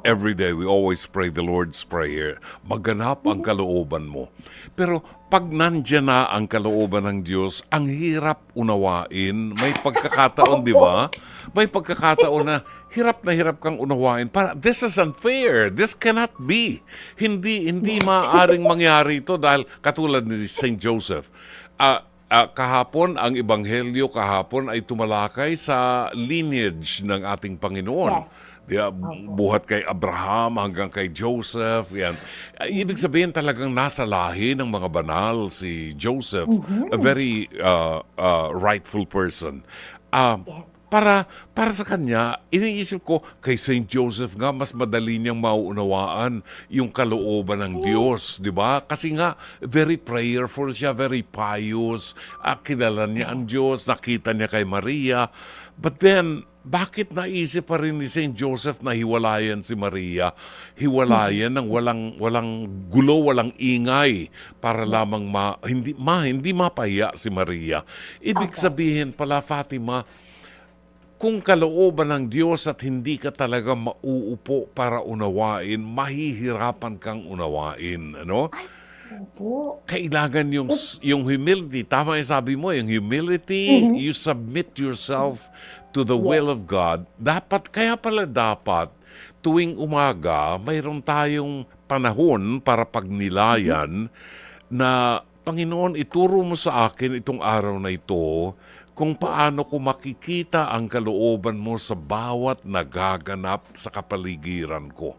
every day we always pray the Lord's Prayer, maganap ang kalooban mo. Pero pag nandyan na ang kalooban ng Diyos, ang hirap unawain. May pagkakataon, di ba? May pagkakataon na hirap kang unawain. This is unfair. This cannot be. Hindi maaaring mangyari ito dahil katulad ni St. Joseph. Kahapon, ang Ebanghelyo kahapon ay tumalakay sa lineage ng ating Panginoon. Yes. Buhat kay Abraham hanggang kay Joseph. Yan. Ibig sabihin talagang nasa lahi ng mga banal si Joseph. A very rightful person. Yes. Para sa kanya, iniisip ko, kay St. Joseph nga, mas madali niyang mauunawaan yung kalooban ng Diyos, di ba? Kasi nga, very prayerful siya, very pious, kilala niya ang Diyos, nakita niya kay Maria. But then, bakit naisip pa rin ni St. Joseph na hiwalayan si Maria? Hiwalayan ng walang gulo, walang ingay para lamang hindi mapahiya si Maria. Ibig sabihin pala, Fatima, kung kalooban ng Diyos at hindi ka talaga mauupo para unawain, mahihirapan kang unawain. Ano? Po. Kailangan yung humility. Tama yung sabi mo, yung humility, you submit yourself to the will of God. Kaya pala dapat, tuwing umaga, mayroon tayong panahon para pagnilayan na, Panginoon, ituro mo sa akin itong araw na ito kung paano ko makikita ang kalooban mo sa bawat nagaganap sa kapaligiran ko.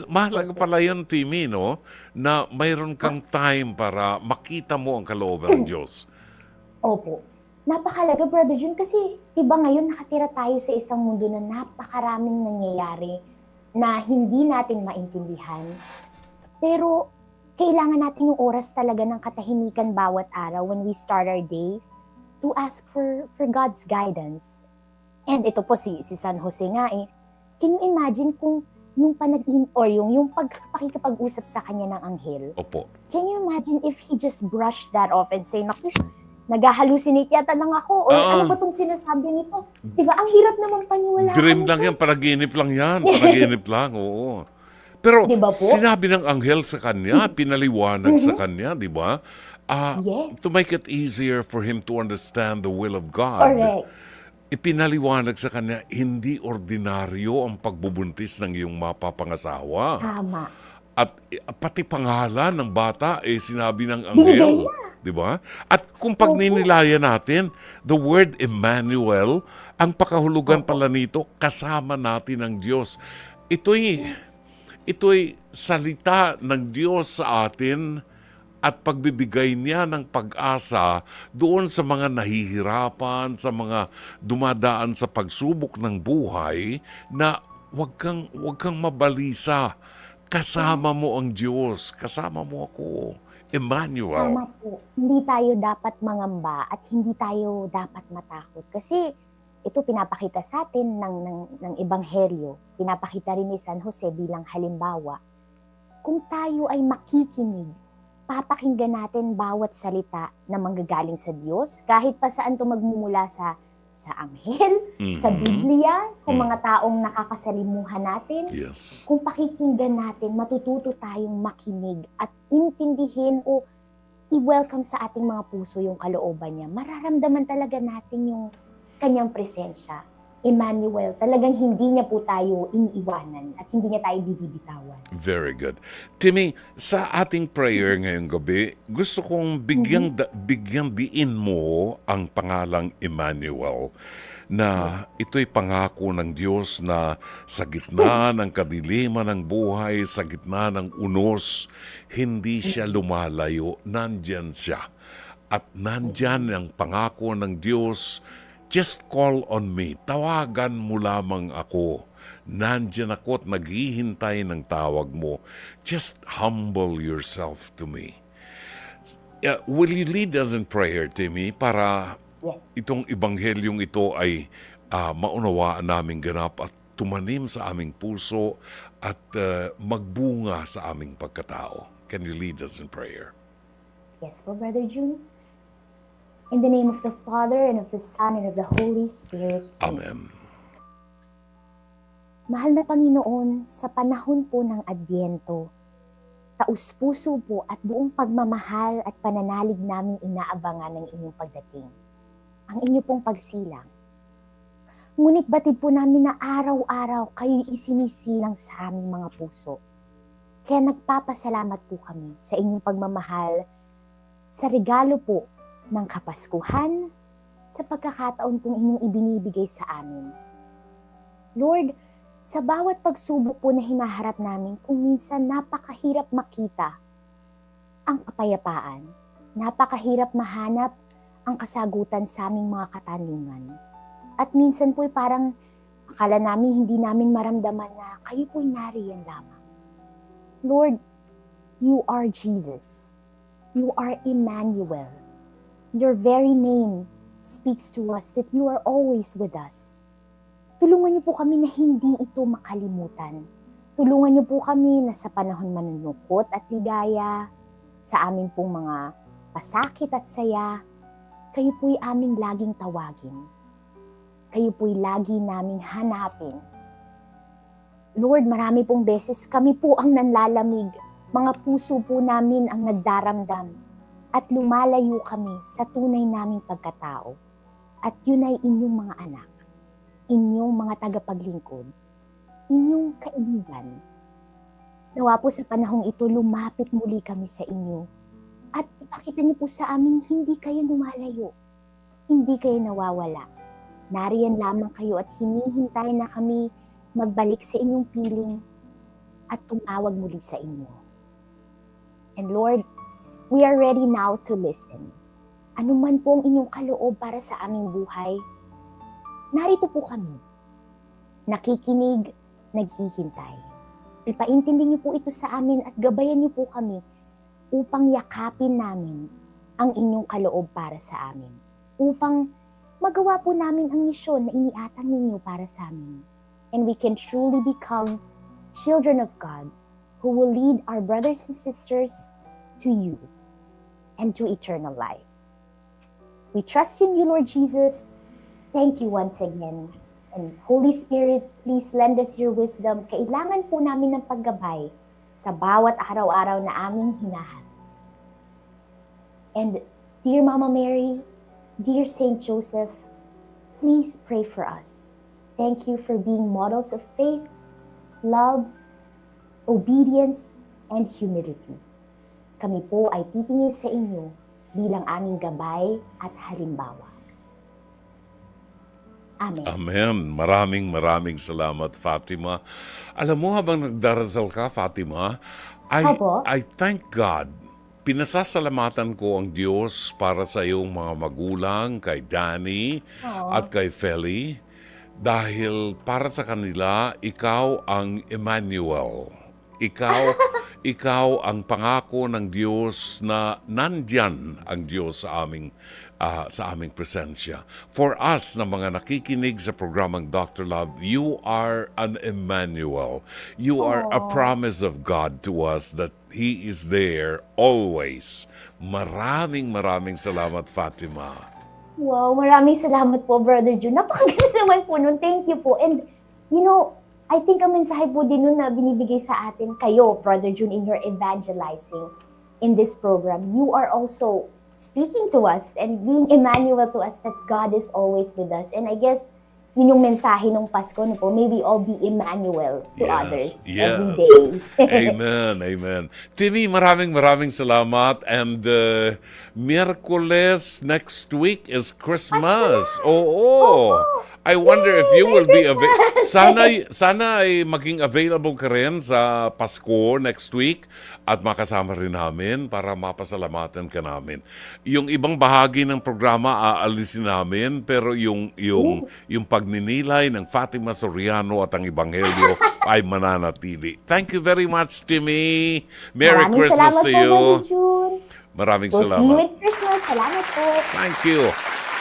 Mahalaga pala yun, Timmy, no? Na mayroon kang time para makita mo ang kalooban ng Diyos. Opo. Napakalaga, Brother Jun, kasi iba ngayon nakatira tayo sa isang mundo na napakaraming nangyayari na hindi natin maintindihan. Pero kailangan natin yung oras talaga ng katahimikan bawat araw when we start our day to ask for God's guidance. And ito po si San Jose nga Can you imagine kung yung yung pakikipag-usap sa kanya ng anghel? Opo. Can you imagine if he just brushed that off and say, naku, nag-hallucinate yata lang ako or ano ba tong sinasabi nito? 'Di ba? Ang hirap naman paniwalaan. Dream lang yan, panaginip lang yan. Panaginip lang, oo. Pero Di ba po? sinabi ng anghel sa kanya, pinaliwanag sa kanya, di ba? Yes. To make it easier for him to understand the will of God. Correct. Ipinaliwanag sa kanya, hindi ordinaryo ang pagbubuntis ng iyong mapapangasawa. Tama. At pati pangalan ng bata, sinabi ng Binigay anghel. niya. Di ba? At kung pagninilayan natin, the word Emmanuel, ang pakahulugan pala nito, kasama natin ang Diyos. Ito'y salita ng Diyos sa atin at pagbibigay niya ng pag-asa doon sa mga nahihirapan, sa mga dumadaan sa pagsubok ng buhay na wag kang mabalisa. Kasama mo ang Diyos, kasama mo ako. Emmanuel. Tama po. Hindi tayo dapat mangamba at hindi tayo dapat matakot. Kasi ito pinapakita sa atin ng Ebanghelyo. Pinapakita rin ni San Jose bilang halimbawa. Kung tayo ay makikinig, papakinggan natin bawat salita na manggagaling sa Diyos, kahit pa saan ito magmumula sa anghel, sa Biblia, sa mga taong nakakasalimuhan natin. Yes. Kung pakikinggan natin, matututo tayong makinig at intindihin o i-welcome sa ating mga puso yung kalooban niya. Mararamdaman talaga natin yung kanyang presensya. Emmanuel, talagang hindi niya po tayo iniiwanan at hindi niya tayo bibibitawan. Very good. Timmy, sa ating prayer ngayong gabi, gusto kong bigyan diin mo ang pangalang Emmanuel na ito'y pangako ng Diyos na sa gitna ng kadiliman ng buhay, sa gitna ng unos, hindi siya lumalayo, nandyan siya. At nandyan ang pangako ng Diyos, just call on me, tawagan mo lamang ako. Nandyan ako at naghihintay ng tawag mo. Just humble yourself to me. Will you lead us in prayer, Timmy, para itong ebanghelyong ito ay maunawaan naming ganap at tumanim sa aming puso at magbunga sa aming pagkatao. Can you lead us in prayer? Yes po, Brother June. In the name of the Father, and of the Son, and of the Holy Spirit. Amen. Mahal na Panginoon, sa panahon po ng Adbyento, taus-puso po at buong pagmamahal at pananalig namin inaabangan ng inyong pagdating. Ang inyo pong pagsilang. Ngunit batid po namin na araw-araw kayo'y isinisilang sa aming mga puso. Kaya nagpapasalamat po kami sa inyong pagmamahal, sa regalo po ng Kapaskuhan, sa pagkakataon pong inyong ibinibigay sa amin. Lord, sa bawat pagsubok po na hinaharap namin, kung minsan napakahirap makita ang kapayapaan, napakahirap mahanap ang kasagutan sa aming mga katanungan. At minsan po'y parang akala namin hindi namin maramdaman na kayo po'y nariyan lamang. Lord, you are Jesus. You are Emmanuel. Your very name speaks to us that you are always with us. Tulungan niyo po kami na hindi ito makalimutan. Tulungan niyo po kami na sa panahon manunukot at ligaya, sa amin pong mga pasakit at saya, kayo po'y aming laging tawagin. Kayo po'y lagi naming hanapin. Lord, marami pong beses kami po ang nanlalamig. Mga puso po namin ang nagdaramdam. At lumalayo kami sa tunay naming pagkatao. At yun ay inyong mga anak, inyong mga tagapaglingkod, inyong kaibigan. Nawa po sa panahong ito, lumapit muli kami sa inyo. At ipakita niyo po sa amin, hindi kayo lumalayo, hindi kayo nawawala. Nariyan lamang kayo at hinihintay na kami magbalik sa inyong piling at tumawag muli sa inyo. And Lord, we are ready now to listen. Ano man po ang inyong kaloob para sa aming buhay, narito po kami. Nakikinig, naghihintay. Ipaintindi niyo po ito sa amin at gabayan niyo po kami upang yakapin namin ang inyong kaloob para sa amin. Upang magawa po namin ang misyon na iniatang ninyo para sa amin. And we can truly become children of God who will lead our brothers and sisters to you and to eternal life. We trust in you, Lord Jesus. Thank you once again. And Holy Spirit, please lend us your wisdom. Kailangan po namin ng paggabay sa bawat araw-araw na aming hinaharap. And dear Mama Mary, dear Saint Joseph, please pray for us. Thank you for being models of faith, love, obedience, and humility. Kami po ay titingin sa inyo bilang aming gabay at halimbawa. Amen. Amen. Maraming salamat, Fatima. Alam mo, habang nagdarasal ka, Fatima, Opo. I thank God. Pinasasalamatan ko ang Diyos para sa iyong mga magulang, kay Danny at kay Feli, dahil para sa kanila, ikaw ang Emmanuel. Ikaw ang pangako ng Diyos na nandyan ang Diyos sa aming presensya. For us na mga nakikinig sa programang Dr. Love, you are an Emmanuel. You are a promise of God to us that He is there always. Maraming salamat, Fatima. Wow, maraming salamat po, Brother June. Napakaganda naman po nun. Thank you po. And, you know, I think ang mensahe po din nun na binibigay sa atin, kayo, Brother June, in your evangelizing in this program, you are also speaking to us and being Emmanuel to us that God is always with us. And I guess, yun yung mensahe ng Pasko, no po, may we all be Emmanuel to others every day. Amen. Timmy, maraming salamat. And Miyerkules next week is Christmas. Oo. I wonder if you will be sana ay maging available ka rin sa Pasko next week at makasama rin namin para mapasalamatan ka namin. Yung ibang bahagi ng programa aalisin namin, pero yung pagninilay ng Fatima Soriano at ang Ebanghelyo ay mananatili. Thank you very much, Timmy. Merry Maraming Christmas salamat to po, you. Brother June. Maraming We'll see you salamat. with Christmas. Salamat po. Thank you.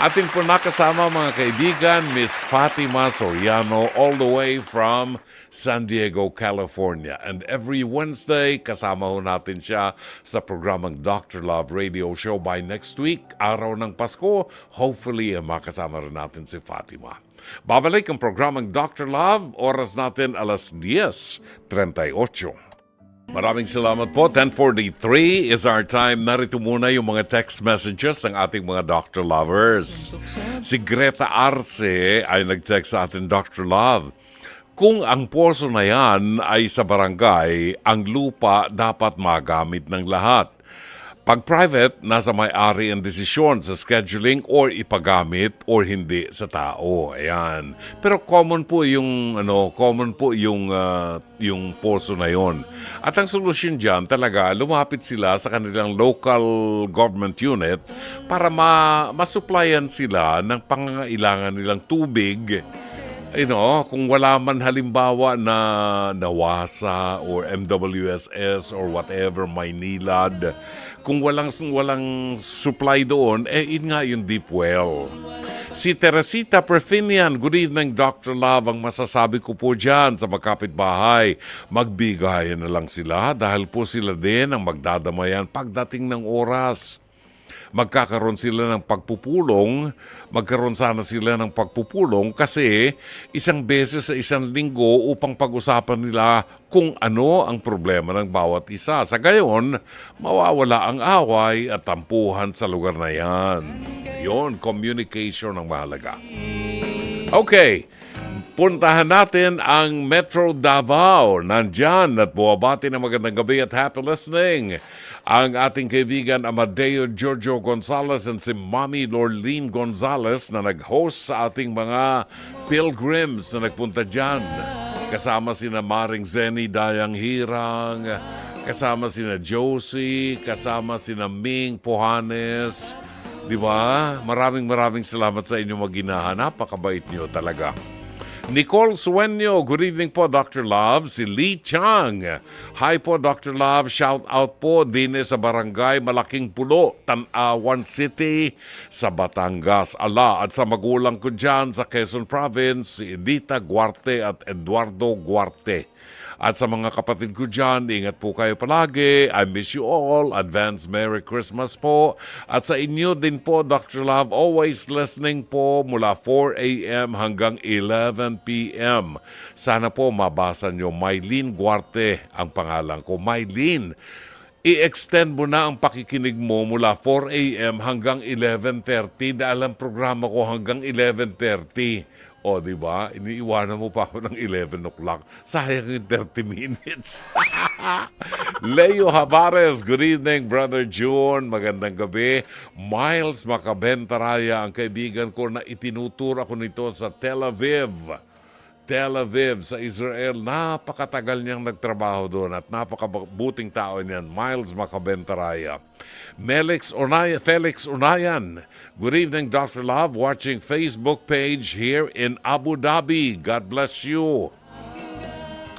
Atin po nakasama mga kaibigan, Miss Fatima Soriano, all the way from San Diego, California. And every Wednesday, kasama ho natin siya sa programang Dr. Love Radio Show. By next week, araw ng Pasko, hopefully makasama rin natin si Fatima. Babalik ang programang Dr. Love, oras natin alas 10:38. Maraming salamat po. 10:43 is our time. Narito muna yung mga text messages ng ating mga Dr. Lovers. Si Greta Arce ay nag-text sa atin, Dr. Love, kung ang poso na yan ay sa barangay, ang lupa dapat magamit ng lahat. Pag private, nasa may-ari ang desisyon sa scheduling or ipagamit or hindi sa tao. Ayan. Pero common po yung poso na yon. At ang solusyon diyan talaga, lumapit sila sa kanilang local government unit para masupplyan sila ng pangangailangan nilang tubig. Kung wala man halimbawa na NAWASA or MWSS or whatever, Maynilad, kung walang supply doon, yun nga yung deep well. Si Teresita Perfinian, good evening Dr. Love, ang masasabi ko po dyan sa magkapitbahay, magbigayan na lang sila dahil po sila din ang magdadamayan pagdating ng oras. Magkakaroon sana sila ng pagpupulong kasi isang beses sa isang linggo upang pag-usapan nila kung ano ang problema ng bawat isa. Sa gayon, mawawala ang away at tampuhan sa lugar na yan. Yon, communication ang mahalaga. Okay, puntahan natin ang Metro Davao. Nandyan at buwabati ng magandang gabi at happy listening ang ating kaibigan Amadeo Giorgio Gonzalez and si Mami Lorleen Gonzalez na nag-host sa ating mga pilgrims na nagpunta dyan. Kasama sina Maring Zeni Dayang Hirang, kasama sina Josie, kasama sina Ming Pohanes. Di ba? Maraming salamat sa inyo mag-inahan. Napakabait nyo talaga. Nicole Sueño, good evening po Dr. Love. Si Lee Chang, hi po Dr. Love, shout out po din sa barangay Malaking Pulo, Tanawan City sa Batangas. At sa magulang ko dyan sa Quezon Province, si Edita Guarte at Eduardo Guarte. At sa mga kapatid ko dyan, ingat po kayo palagi. I miss you all. Advance Merry Christmas po. At sa inyo din po, Dr. Love, always listening po mula 4 a.m. hanggang 11 p.m. Sana po mabasa nyo. Mylene Guarte ang pangalan ko. Mylene, i-extend mo na ang pakikinig mo mula 4 a.m. hanggang 11:30 dahil ang programa ko hanggang 11:30. O, di ba? Iniiwanan mo pa ako ng 11 o'clock. Sayang yung 30 minutes. Leo Havares, good evening, Brother June. Magandang gabi. Miles Macabentaraya, ang kaibigan ko na itinutur ako nito sa Tel Aviv. Tel Aviv sa Israel. Napakatagal niyang nagtrabaho doon at napakabuting tao niyan. Miles Macabentaraya. Felix Unayan. Good evening, Dr. Love. Watching Facebook page here in Abu Dhabi. God bless you.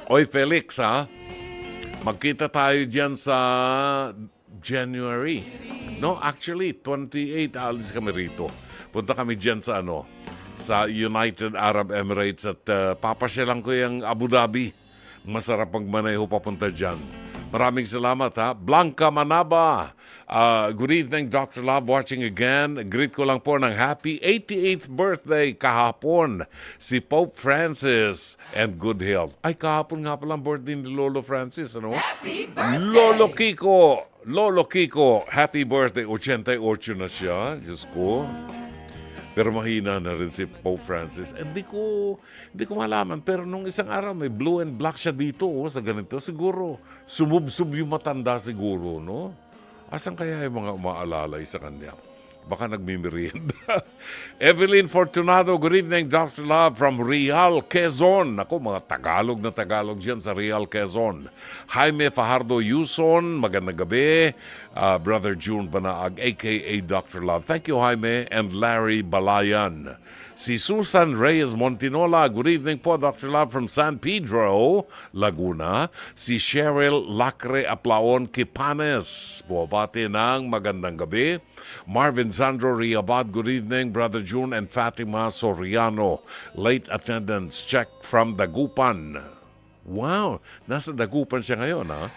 Oy, Felix, ha? Magkita tayo dyan sa January. No, actually, 28, alis kami rito. Punta kami dyan sa sa United Arab Emirates at papasyalan ko yung Abu Dhabi. Masarap ang maneho papunta dyan. Maraming salamat, ha? Blanca Manaba. Good evening, Dr. Love. Watching again. Greet ko lang po ng happy 88th birthday kahapon si Pope Francis and good health. Ay, kahapon nga palang birthday ni Lolo Francis, ano? Happy birthday! Lolo Kiko, happy birthday. 88 na siya. Diyos ko. Pero mahina na rin si Pope Francis. Hindi ko malaman. Pero nung isang araw, may blue and black siya dito sa ganito. Siguro, sumubsub yung matanda siguro, no? Asan kaya yung mga umaalalay sa kanya? Baka nagmimerienda. Evelyn Fortunado, good evening, Dr. Love from Real, Quezon. Ako, mga Tagalog na Tagalog dyan sa Real, Quezon. Jaime Fajardo Yuson, magandang gabi. Brother June Banaag, a.k.a. Dr. Love. Thank you, Jaime. And Larry Balayan. Si Susan Reyes Montinola, good evening po, Dr. Love from San Pedro, Laguna. Si Cheryl Lacre Aplaon Kipanes, buwabati ng magandang gabi. Marvin Sandro Riabad, good evening, Brother June and Fatima Soriano. Late attendance check from Dagupan. Wow, nasa Dagupan siya ngayon, ha?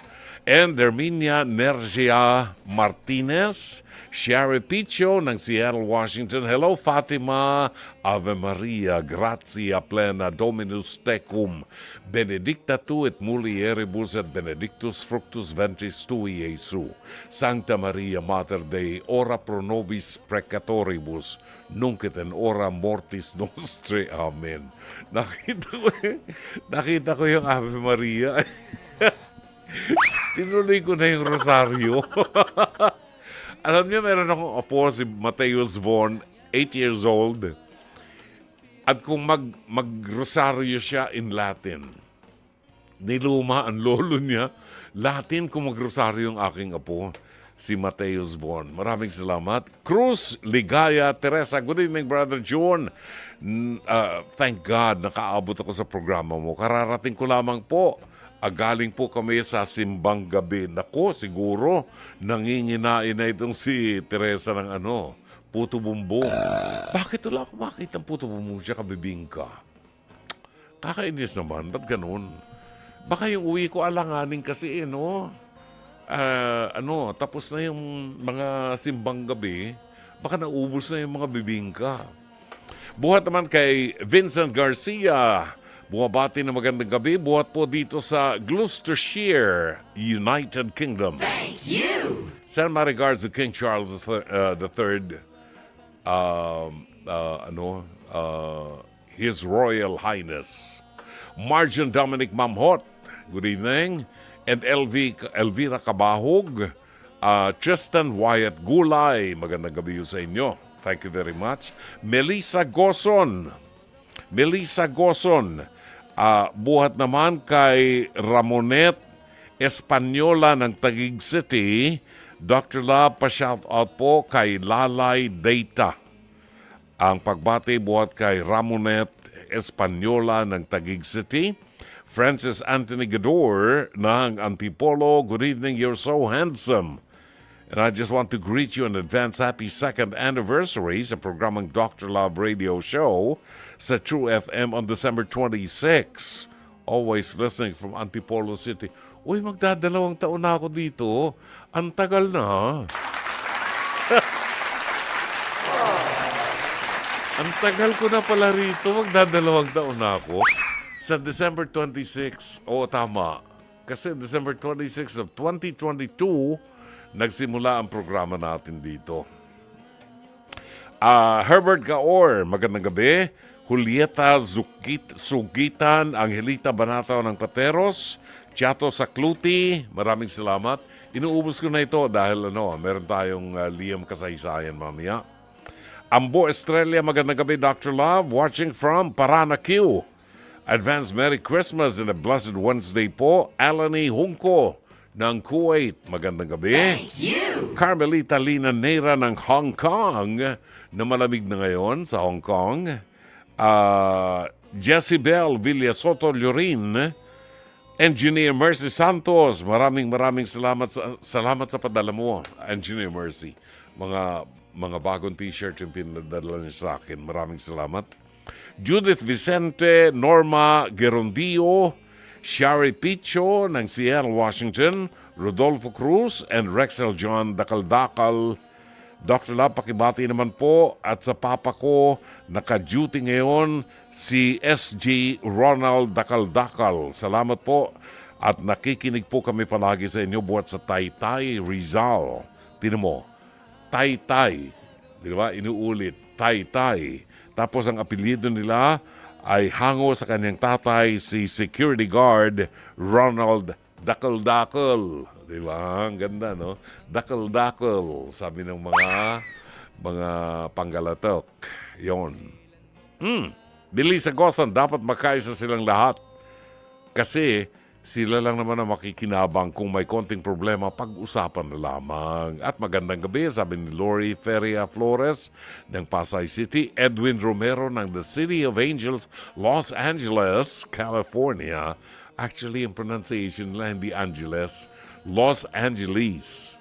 And Herminia Nergia Martinez, Sherry Picho ng Seattle, Washington. Hello, Fatima. Ave Maria, gratia plena, Dominus tecum. Benedicta tu et mulieribus et benedictus fructus ventris tui, Iesu. Sancta Maria, Mater Dei, ora pro nobis peccatoribus, nunc et in hora mortis nostre. Amen. Nakita ko yung Ave Maria. Tinuloy ko na yung rosaryo. Alam niyo, meron akong apo, si Mateus Von, 8 years old. At kung mag-rosaryo siya in Latin, niluma ang lolo niya, Latin kung mag-rosaryo yung aking apo, si Mateus Von. Maraming salamat. Cruz Ligaya Teresa, good evening, Brother John. Thank God, nakaabot ako sa programa mo. Kararating ko lamang po. Galing po kami sa simbang gabi. Nako, siguro, nanginginain na itong si Teresa ng puto bumbong. Bakit wala ako makita ang puto bumbong siya kabibingka? Kakainis naman, ba't ganun? Baka yung uwi ko alanganin kasi, tapos na yung mga simbang gabi, baka naubos na yung mga bibingka. Buhat naman kay Vincent Garcia. Buwabati na magandang gabi. Buhat po dito sa Gloucestershire, United Kingdom. Thank you! Send my regards to King Charles III, His Royal Highness. Marjan Dominic Mamhot, good evening. And Elvira Cabahog, Tristan Wyatt Gulay, magandang gabi sa inyo. Thank you very much. Melissa Goson, buhat naman kay Ramonet Espanyola ng Taguig City. Dr. Love, pa-shout out po kay Lalay Data. Ang pagbati buhat kay Ramonet Espanyola ng Taguig City. Francis Anthony Gador ng Antipolo, good evening, you're so handsome. And I just want to greet you in advance. Happy 2nd anniversary sa programang Dr. Love Radio Show sa True FM on December 26. always listening from Antipolo City. Uy, magdadalawang taon na ako dito. Ang tagal na. Ang tagal ko na pala rito. Magdadalawang taon na ako. Sa December 26, tama. Kasi December 26 of 2022, nagsimula ang programa natin dito. Herbert Gaor, magandang gabi. Julieta Sugitan, Angelita Banataw ng Pateros, Chato Sakluti, maraming salamat. Inuubos ko na ito dahil meron tayong Liam Kasaysayan mamaya. Ambo Estrella, magandang gabi Dr. Love, watching from Paranaque. Advance Merry Christmas and a Blessed Wednesday po. Alani Hungko ng Kuwait, magandang gabi. Thank you! Carmelita Lina Neira ng Hong Kong, na malamig na ngayon sa Hong Kong. Jezebel Villasoto Llorin, Engineer Mercy Santos, maraming salamat sa padala mo, Engineer Mercy. Mga bagong t-shirt yung pinadala niya sa akin. Maraming salamat. Judith Vicente, Norma Gerondio, Shari Picho ng Seattle, Washington, Rodolfo Cruz, and Rexel John Dakal-Dakal. Dr. Love, pakibati naman po. At sa papa ko, naka-duty ngayon, si SG Ronald Dakal-Dakal. Salamat po. At nakikinig po kami palagi sa inyo buhat sa Taytay, Rizal. Tinan mo, Taytay. Di ba? Inuulit, Taytay. Tapos ang apelyido nila ay hango sa kanyang tatay, si Security Guard Ronald Dakal-Dakal. Di ba? Ang ganda, no? Dakal-Dakal, sabi ng mga panggalatok. Yon. Bili sa Gosan, dapat makaisa silang lahat. Kasi sila lang naman ang makikinabang kung may konting problema, pag-usapan na lamang. At magandang gabi, sabi ni Lori Feria Flores ng Pasay City, Edwin Romero ng The City of Angels, Los Angeles, California. Actually, ang pronunciation nila hindi Angeles, Los Angeles.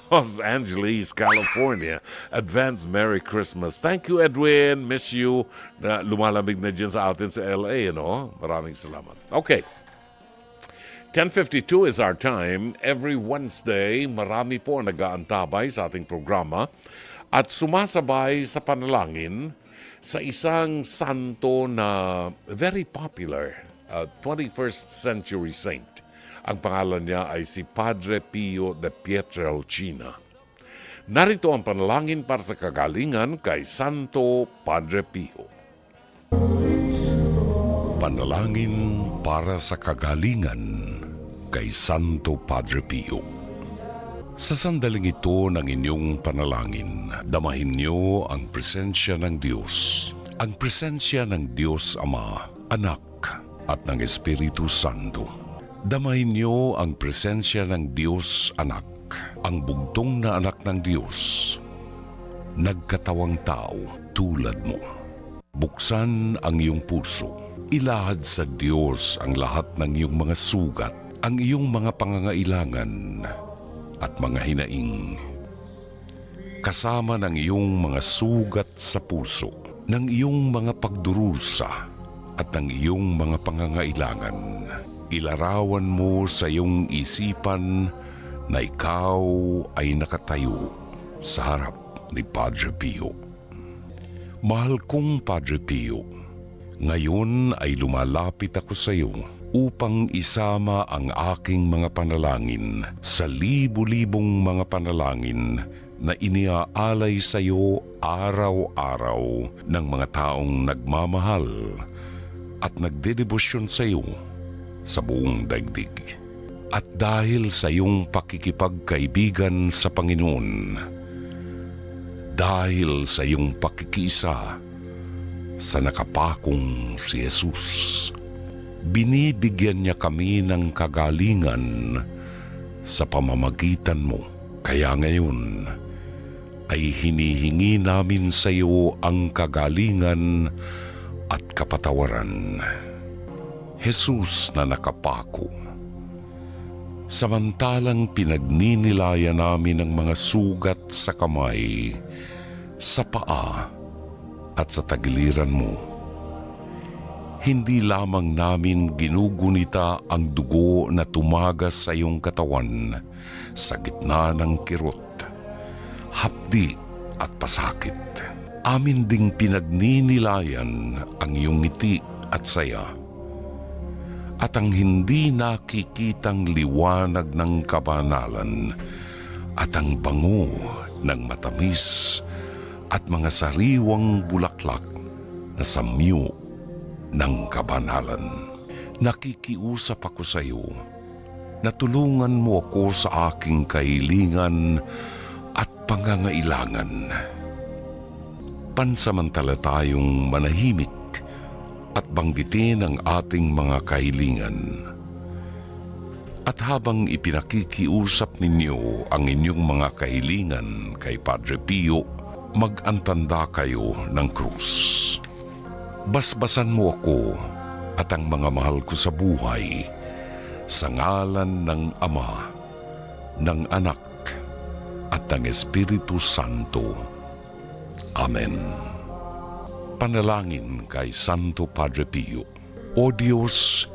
Los Angeles, California. Advance Merry Christmas. Thank you, Edwin. Miss you. Na lumalamig na dyan sa atin sa LA, no? Maraming salamat. Okay. 10:52 is our time. Every Wednesday, marami po nag-aantabay sa ating programa at sumasabay sa panalangin sa isang santo na very popular, 21st century saint. Ang pangalan niya ay si Padre Pio de Pietrelcina. Narito ang panalangin para sa kagalingan kay Santo Padre Pio. Panalangin para sa kagalingan kay Santo Padre Pio. Sa sandaling ito ng inyong panalangin, damahin niyo ang presensya ng Diyos. Ang presensya ng Diyos Ama, Anak at ng Espiritu Santo. Damahin niyo ang presensya ng Diyos Anak, ang bugtong na anak ng Diyos, nagkatawang tao tulad mo. Buksan ang iyong puso, ilahad sa Diyos ang lahat ng iyong mga sugat, ang iyong mga pangangailangan at mga hinaing. Kasama ng iyong mga sugat sa puso, ng iyong mga pagdurusa at ng iyong mga pangangailangan. Ilarawan mo sa iyong isipan na ikaw ay nakatayo sa harap ni Padre Pio. Mahal kong Padre Pio, ngayon ay lumalapit ako sa iyo upang isama ang aking mga panalangin sa libu-libong mga panalangin na iniaalay sa iyo araw-araw ng mga taong nagmamahal at nagdedebosyon sa iyo sa buong daigdig. At dahil sa iyong pakikipagkaibigan sa Panginoon, dahil sa iyong pakikiisa sa nakapakong si Jesus, binibigyan niya kami ng kagalingan sa pamamagitan mo. Kaya ngayon ay hinihingi namin sa iyo ang kagalingan at kapatawaran. Jesus na nakapako, samantalang pinagninilayan namin ang mga sugat sa kamay, sa paa at sa tagiliran mo. Hindi lamang namin ginugunita ang dugo na tumagas sa iyong katawan sa gitna ng kirot, hapdi at pasakit. Amin ding pinagninilayan ang iyong ngiti at saya, at ang hindi nakikitang liwanag ng kabanalan at ang bango ng matamis at mga sariwang bulaklak na samyo ng kabanalan. Nakikiusap ako sa iyo na tulungan mo ako sa aking kahilingan at pangangailangan. Pansamantala tayong manahimik at banggitin ang ating mga kahilingan. At habang ipinakikiusap ninyo ang inyong mga kahilingan kay Padre Pio, mag-antanda kayo ng krus. Basbasan mo ako at ang mga mahal ko sa buhay sa ngalan ng Ama, ng Anak, at ng Espiritu Santo. Amen. Panalangin kay Santo Padre Pio. O Diyos,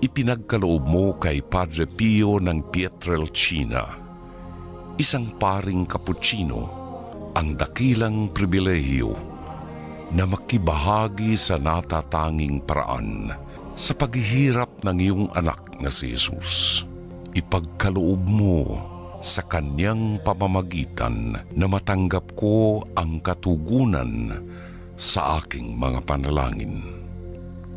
ipinagkaloob mo kay Padre Pio ng Pietrelcina, isang paring Cappuccino, ang dakilang pribilehiyo na makibahagi sa natatanging paraan sa paghihirap ng iyong anak na si Jesus. Ipagkaloob mo sa kanyang pamamagitan na matanggap ko ang katugunan sa aking mga panalangin.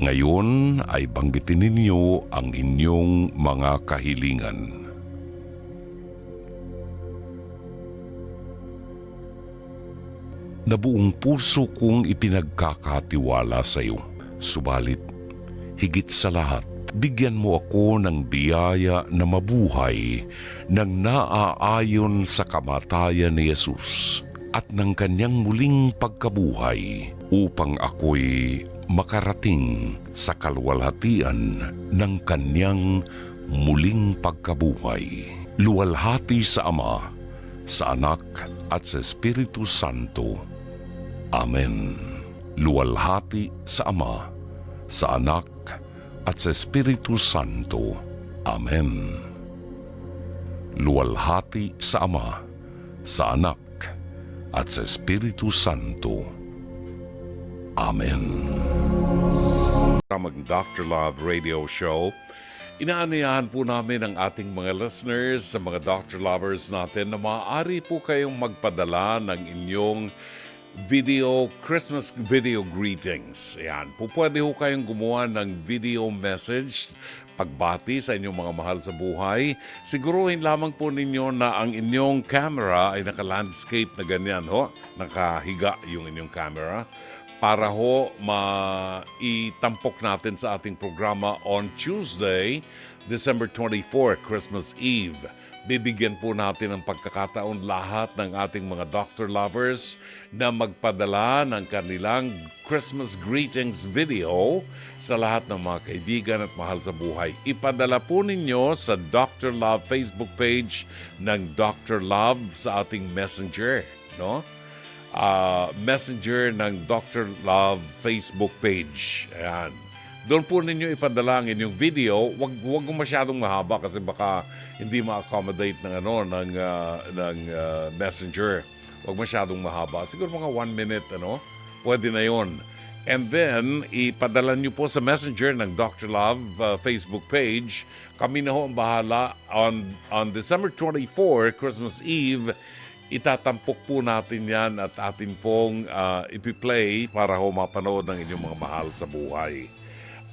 Ngayon ay banggitin ninyo ang inyong mga kahilingan. Na buong puso kong ipinagkakatiwala sa iyo. Subalit, higit sa lahat, bigyan mo ako ng biyaya na mabuhay nang naaayon sa kamatayan ni Jesus at ng kanyang muling pagkabuhay upang ako'y makarating sa kalwalhatian ng kanyang muling pagkabuhay. Luwalhati sa Ama, sa Anak at sa Espiritu Santo. Amen. Luwalhati sa Ama, sa Anak at sa Espiritu Santo. Amen. Luwalhati sa Ama, sa Anak at sa Espiritu Santo. Amen. Mag Dr. Love Radio Show. Inaaniyahan po namin ang ating mga listeners, sa mga Dr. Lovers natin, na maaari po kayong magpadala ng inyong Christmas video greetings. Ayan, po pwede ho kayong gumawa ng video message, pagbati sa inyong mga mahal sa buhay. Siguruhin lamang po ninyo na ang inyong camera ay naka-landscape na ganyan ho, nakahiga yung inyong camera, para ho maitampok natin sa ating programa on Tuesday, December 24, Christmas Eve. Bibigyan po natin ng pagkakataon lahat ng ating mga Dr. Lovers na magpadala ng kanilang Christmas greetings video sa lahat ng mga kaibigan at mahal sa buhay. Ipadala po ninyo sa Dr. Love Facebook page ng Dr. Love sa ating messenger, no? Messenger ng Dr. Love Facebook page. Ayan. Doon po ninyo ipadala ang inyong video. Wag masyadong mahaba kasi baka hindi ma-accommodate ng Messenger. Wag masyadong mahaba. Siguro mga 1 minute, pwede na yon. And then, ipadala nyo po sa Messenger ng Dr. Love Facebook page. Kami na ho ang bahala on December 24, Christmas Eve. Itatampok po natin yan at atin pong ipi-play para ho mapanood ng inyong mga mahal sa buhay.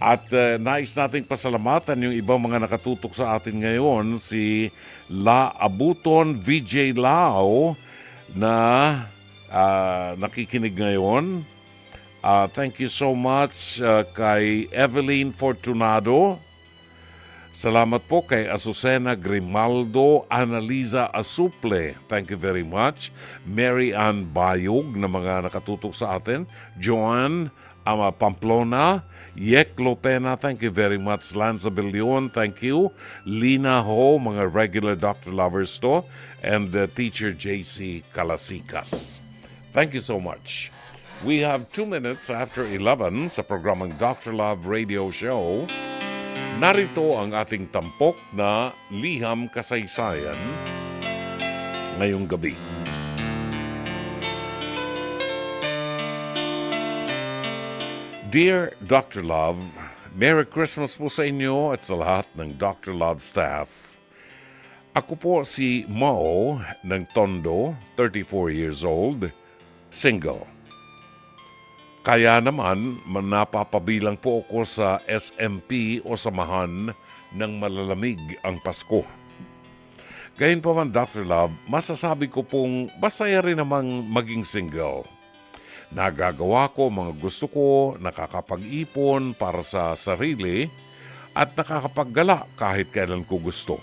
At nais nating pasalamatan yung ibang mga nakatutok sa atin ngayon, si La Abuton VJ Lao na nakikinig ngayon. Thank you so much kay Evelyn Fortunado. Salamat po kay Azucena Grimaldo, Analiza Asuple. Thank you very much. Mary Ann Bayog na mga nakatutok sa atin. Joanne Pamplona. Yek Lopena, thank you very much. Lanza Billion, thank you. Lina Ho, mga regular Dr. Lovers to. And Teacher JC Calasikas. Thank you so much. We have 2 minutes after 11 sa programang Dr. Love Radio Show. Narito ang ating tampok na liham kasaysayan ngayong gabi. Dear Dr. Love, Merry Christmas po sa inyo at sa lahat ng Dr. Love staff. Ako po si Mo ng Tondo, 34 years old, single. Kaya naman, napapabilang po ako sa SMP o samahan ng malalamig ang Pasko. Gayun pa man, Dr. Love, masasabi ko pong masaya rin namang maging single. Nagagawa ko mga gusto ko, nakakapag-ipon para sa sarili, at nakakapaggala kahit kailan ko gusto.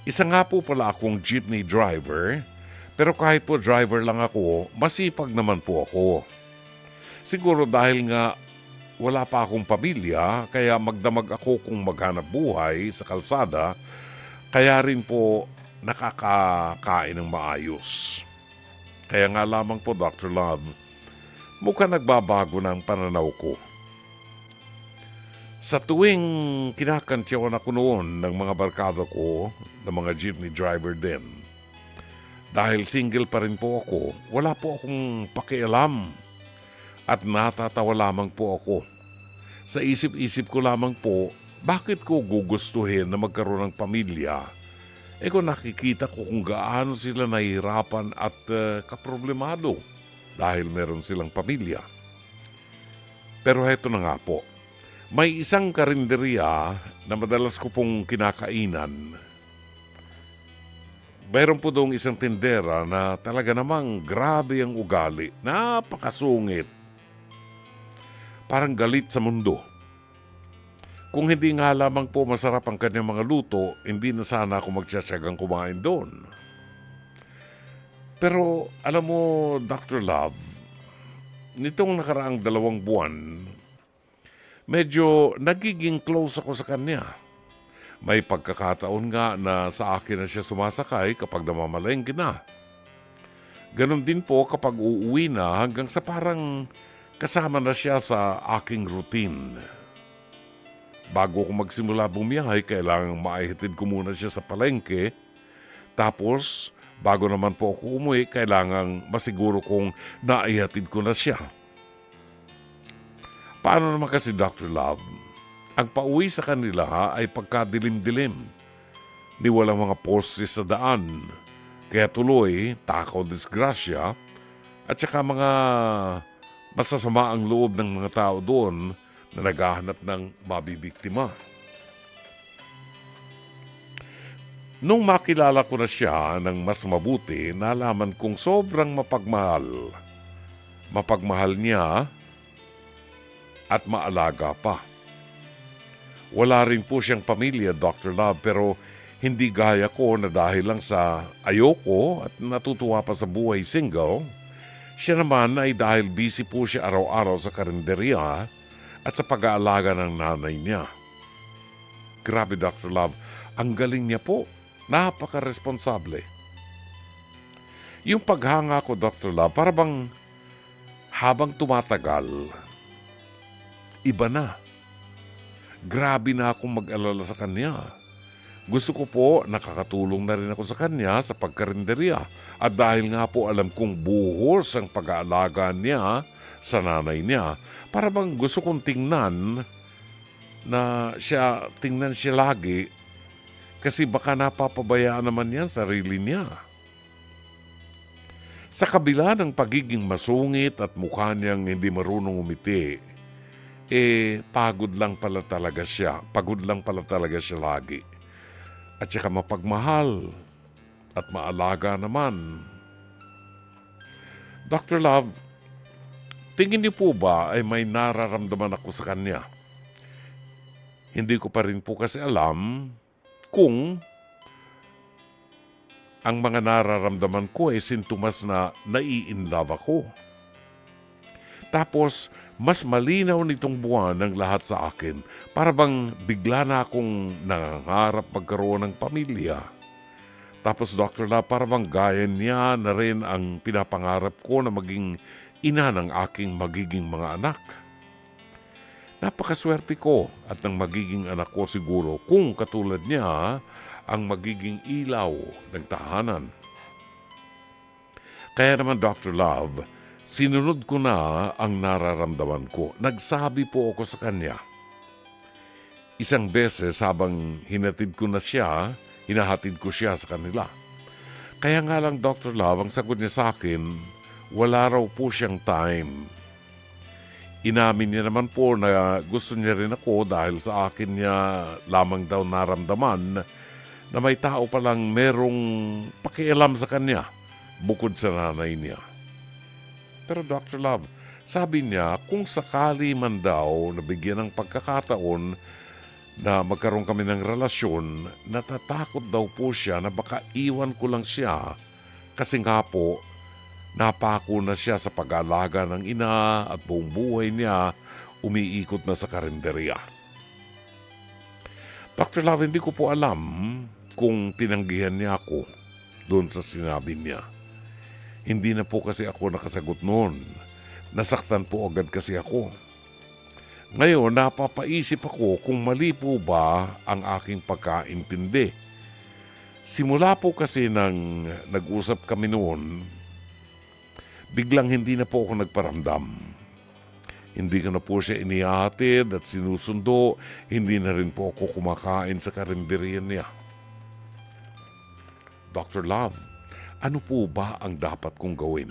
Isa nga po pala akong jeepney driver, pero kahit po driver lang ako, masipag naman po ako. Siguro dahil nga wala pa akong pamilya, kaya magdamag ako kung maghanap buhay sa kalsada, kaya rin po nakakakain ng maayos. Kaya nga lamang po, Dr. Love, mukhang nagbabago ng pananaw ko. Sa tuwing kinakantyawan ako noon ng mga barkada ko, ng mga jeepney driver din, dahil single pa rin po ako, wala po akong pakialam. At natatawa lamang po ako. Sa isip-isip ko lamang po, bakit ko gugustuhin na magkaroon ng pamilya? Kung nakikita ko kung gaano sila nahihirapan at kaproblemado dahil meron silang pamilya. Pero heto na nga po, may isang karinderya na madalas ko pong kinakainan. Mayroon po doong isang tindera na talaga namang grabe ang ugali, napakasungit. Parang galit sa mundo. Kung hindi nga lamang po masarap ang kanyang mga luto, hindi na sana ako magtsatsagang kumain doon. Pero alam mo, Dr. Love, nitong nakaraang 2 buwan, medyo nagiging close ako sa kanya. May pagkakataon nga na sa akin na siya sumasakay kapag namamalengke na. Ganon din po kapag uuwi na hanggang sa parang kasama na siya sa aking routine. Bago ko magsimula bumiyahe, kailangang maihatid ko muna siya sa palengke. Tapos, bago naman po ako umuwi, kailangang masiguro kong naihatid ko na siya. Paano naman kasi, Dr. Love? Ang pauwi sa kanila ay pagkadilim-dilim. Ni walang mga postes sa daan. Kaya tuloy, takaw disgrasya, at saka mga masasama ang loob ng mga tao doon na naghahanap ng mabibiktima. Nung makilala ko na siya ng mas mabuti, nalaman kong sobrang mapagmahal. Mapagmahal niya at maalaga pa. Wala rin po siyang pamilya, Dr. Love, pero hindi gaya ko na dahil lang sa ayoko at natutuwa pa sa buhay single. Siya naman ay dahil busy po siya araw-araw sa karinderya at sa pag-aalaga ng nanay niya. Grabe, Dr. Love, ang galing niya po. Napaka-responsable. Yung paghanga ko, Dr. Love, para bang habang tumatagal, iba na. Grabe na akong mag-alala sa kanya. Gusto ko po, nakakatulong na rin ako sa kanya sa pagkarinderya. At dahil nga po alam kong buhos ang pag-aalaga niya sa nanay niya, para bang gusto kong tingnan siya lagi kasi baka napapabayaan naman niya sarili niya. Sa kabila ng pagiging masungit at mukha niyang hindi marunong umiti, pagod lang pala talaga siya. Pagod lang pala talaga siya lagi. At saka mapagmahal at maalaga naman. Dr. Love, tingin niyo po ba ay may nararamdaman ako sa kanya? Hindi ko pa rin po kasi alam kung ang mga nararamdaman ko ay sintomas na nai-inlove ako. Tapos, mas malinaw nitong buwan ang lahat sa akin. Para bang bigla na akong nangangarap magkaroon ng pamilya. Tapos Dr. Love, para bang gaya niya na rin ang pinapangarap ko na maging ina ng aking magiging mga anak. Napakaswerte ko at ng magiging anak ko siguro kung katulad niya ang magiging ilaw ng tahanan. Kaya naman, Dr. Love, sinunod ko na ang nararamdaman ko. Nagsabi po ako sa kanya. Isang beses habang hinatid ko ko siya sa kanila. Kaya nga lang, Dr. Love, ang sagot niya sa akin, wala raw po siyang time. Inamin niya naman po na gusto niya rin ako dahil sa akin niya lamang daw naramdaman na may tao palang merong pakialam sa kanya bukod sa nanay niya. Pero Dr. Love, sabi niya kung sakali man daw nabigyan ng pagkakataon na magkaroon kami ng relasyon, natatakot daw po siya na baka iwan ko lang siya kasi nga po napako na siya sa pag-alaga ng ina at buong buhay niya umiikot na sa karinderya. Dr. Love, hindi ko po alam kung tinanggihan niya ako doon sa sinabi niya. Hindi na po kasi ako nakasagot noon. Nasaktan po agad kasi ako. Ngayon, napapaisip ako kung mali po ba ang aking pagkaintindi. Simula po kasi nang nag-usap kami noon, biglang hindi na po ako nagparamdam. Hindi ko na po siya inihatid at sinusundo, hindi na rin po ako kumakain sa karinderya niya. Dr. Love, ano po ba ang dapat kong gawin?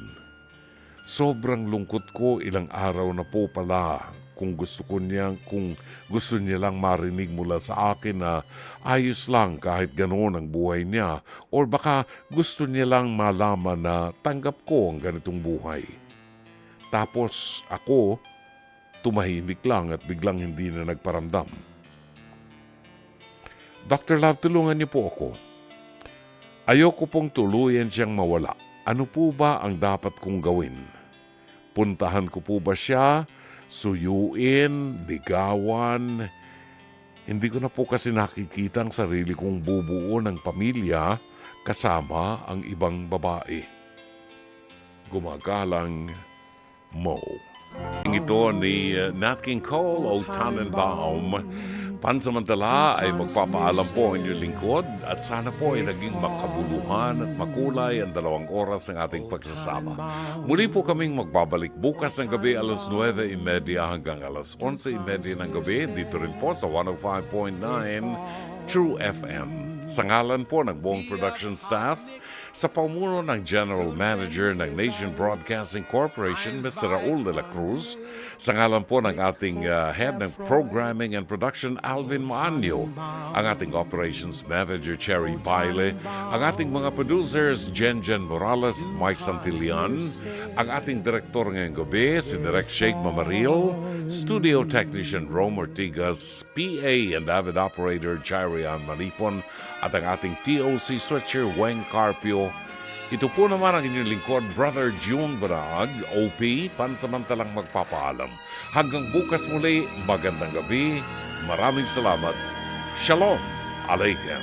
Sobrang lungkot ko, ilang araw na po pala kung gusto niya lang marinig mula sa akin na ayos lang kahit ganoon ang buhay niya or baka gusto niya lang malaman na tanggap ko ang ganitong buhay. Tapos ako, tumahimik lang at biglang hindi na nagparamdam. Dr. Love, tulungan niyo po ako. Ayoko pong tuluyan siyang mawala. Ano po ba ang dapat kong gawin? Puntahan ko po ba siya? Suyuin? Ligawan? Hindi ko na po kasi nakikita ang sarili kong bubuo ng pamilya kasama ang ibang babae. Gumagalang, Mo. Ito ni Nat King Cole o Tannenbaum. Pansamantala ay magpapaalam po ang inyong lingkod at sana po ay naging makabuluhan at makulay ang 2 oras ng ating pagsasama. Muli po kaming magbabalik bukas ng gabi alas 9:30 hanggang alas 11:30 ng gabi dito rin po sa 105.9 True FM. Sa ngalan po ng buong production staff, sa pamuno ng General Manager ng Nation Broadcasting Corporation, Mr. Raul de la Cruz, sa ngalan po ng ating Head ng Programming and Production, Alvin Maanyo, ang ating Operations Manager, Cherry Baile, ang ating mga producers, Jen Morales, Mike Santillan, ang ating Direktor ngayong gabi, si Direk Sheikh Mamaril, Studio Technician Rome Ortigas, PA and Avid Operator, Charian Manipon, at ang ating TOC Switcher, Weng Carpio. Ito po naman ang inyong lingkod, Brother June Barag, OP, pansamantalang magpapaalam. Hanggang bukas muli, magandang gabi. Maraming salamat. Shalom Aleichem.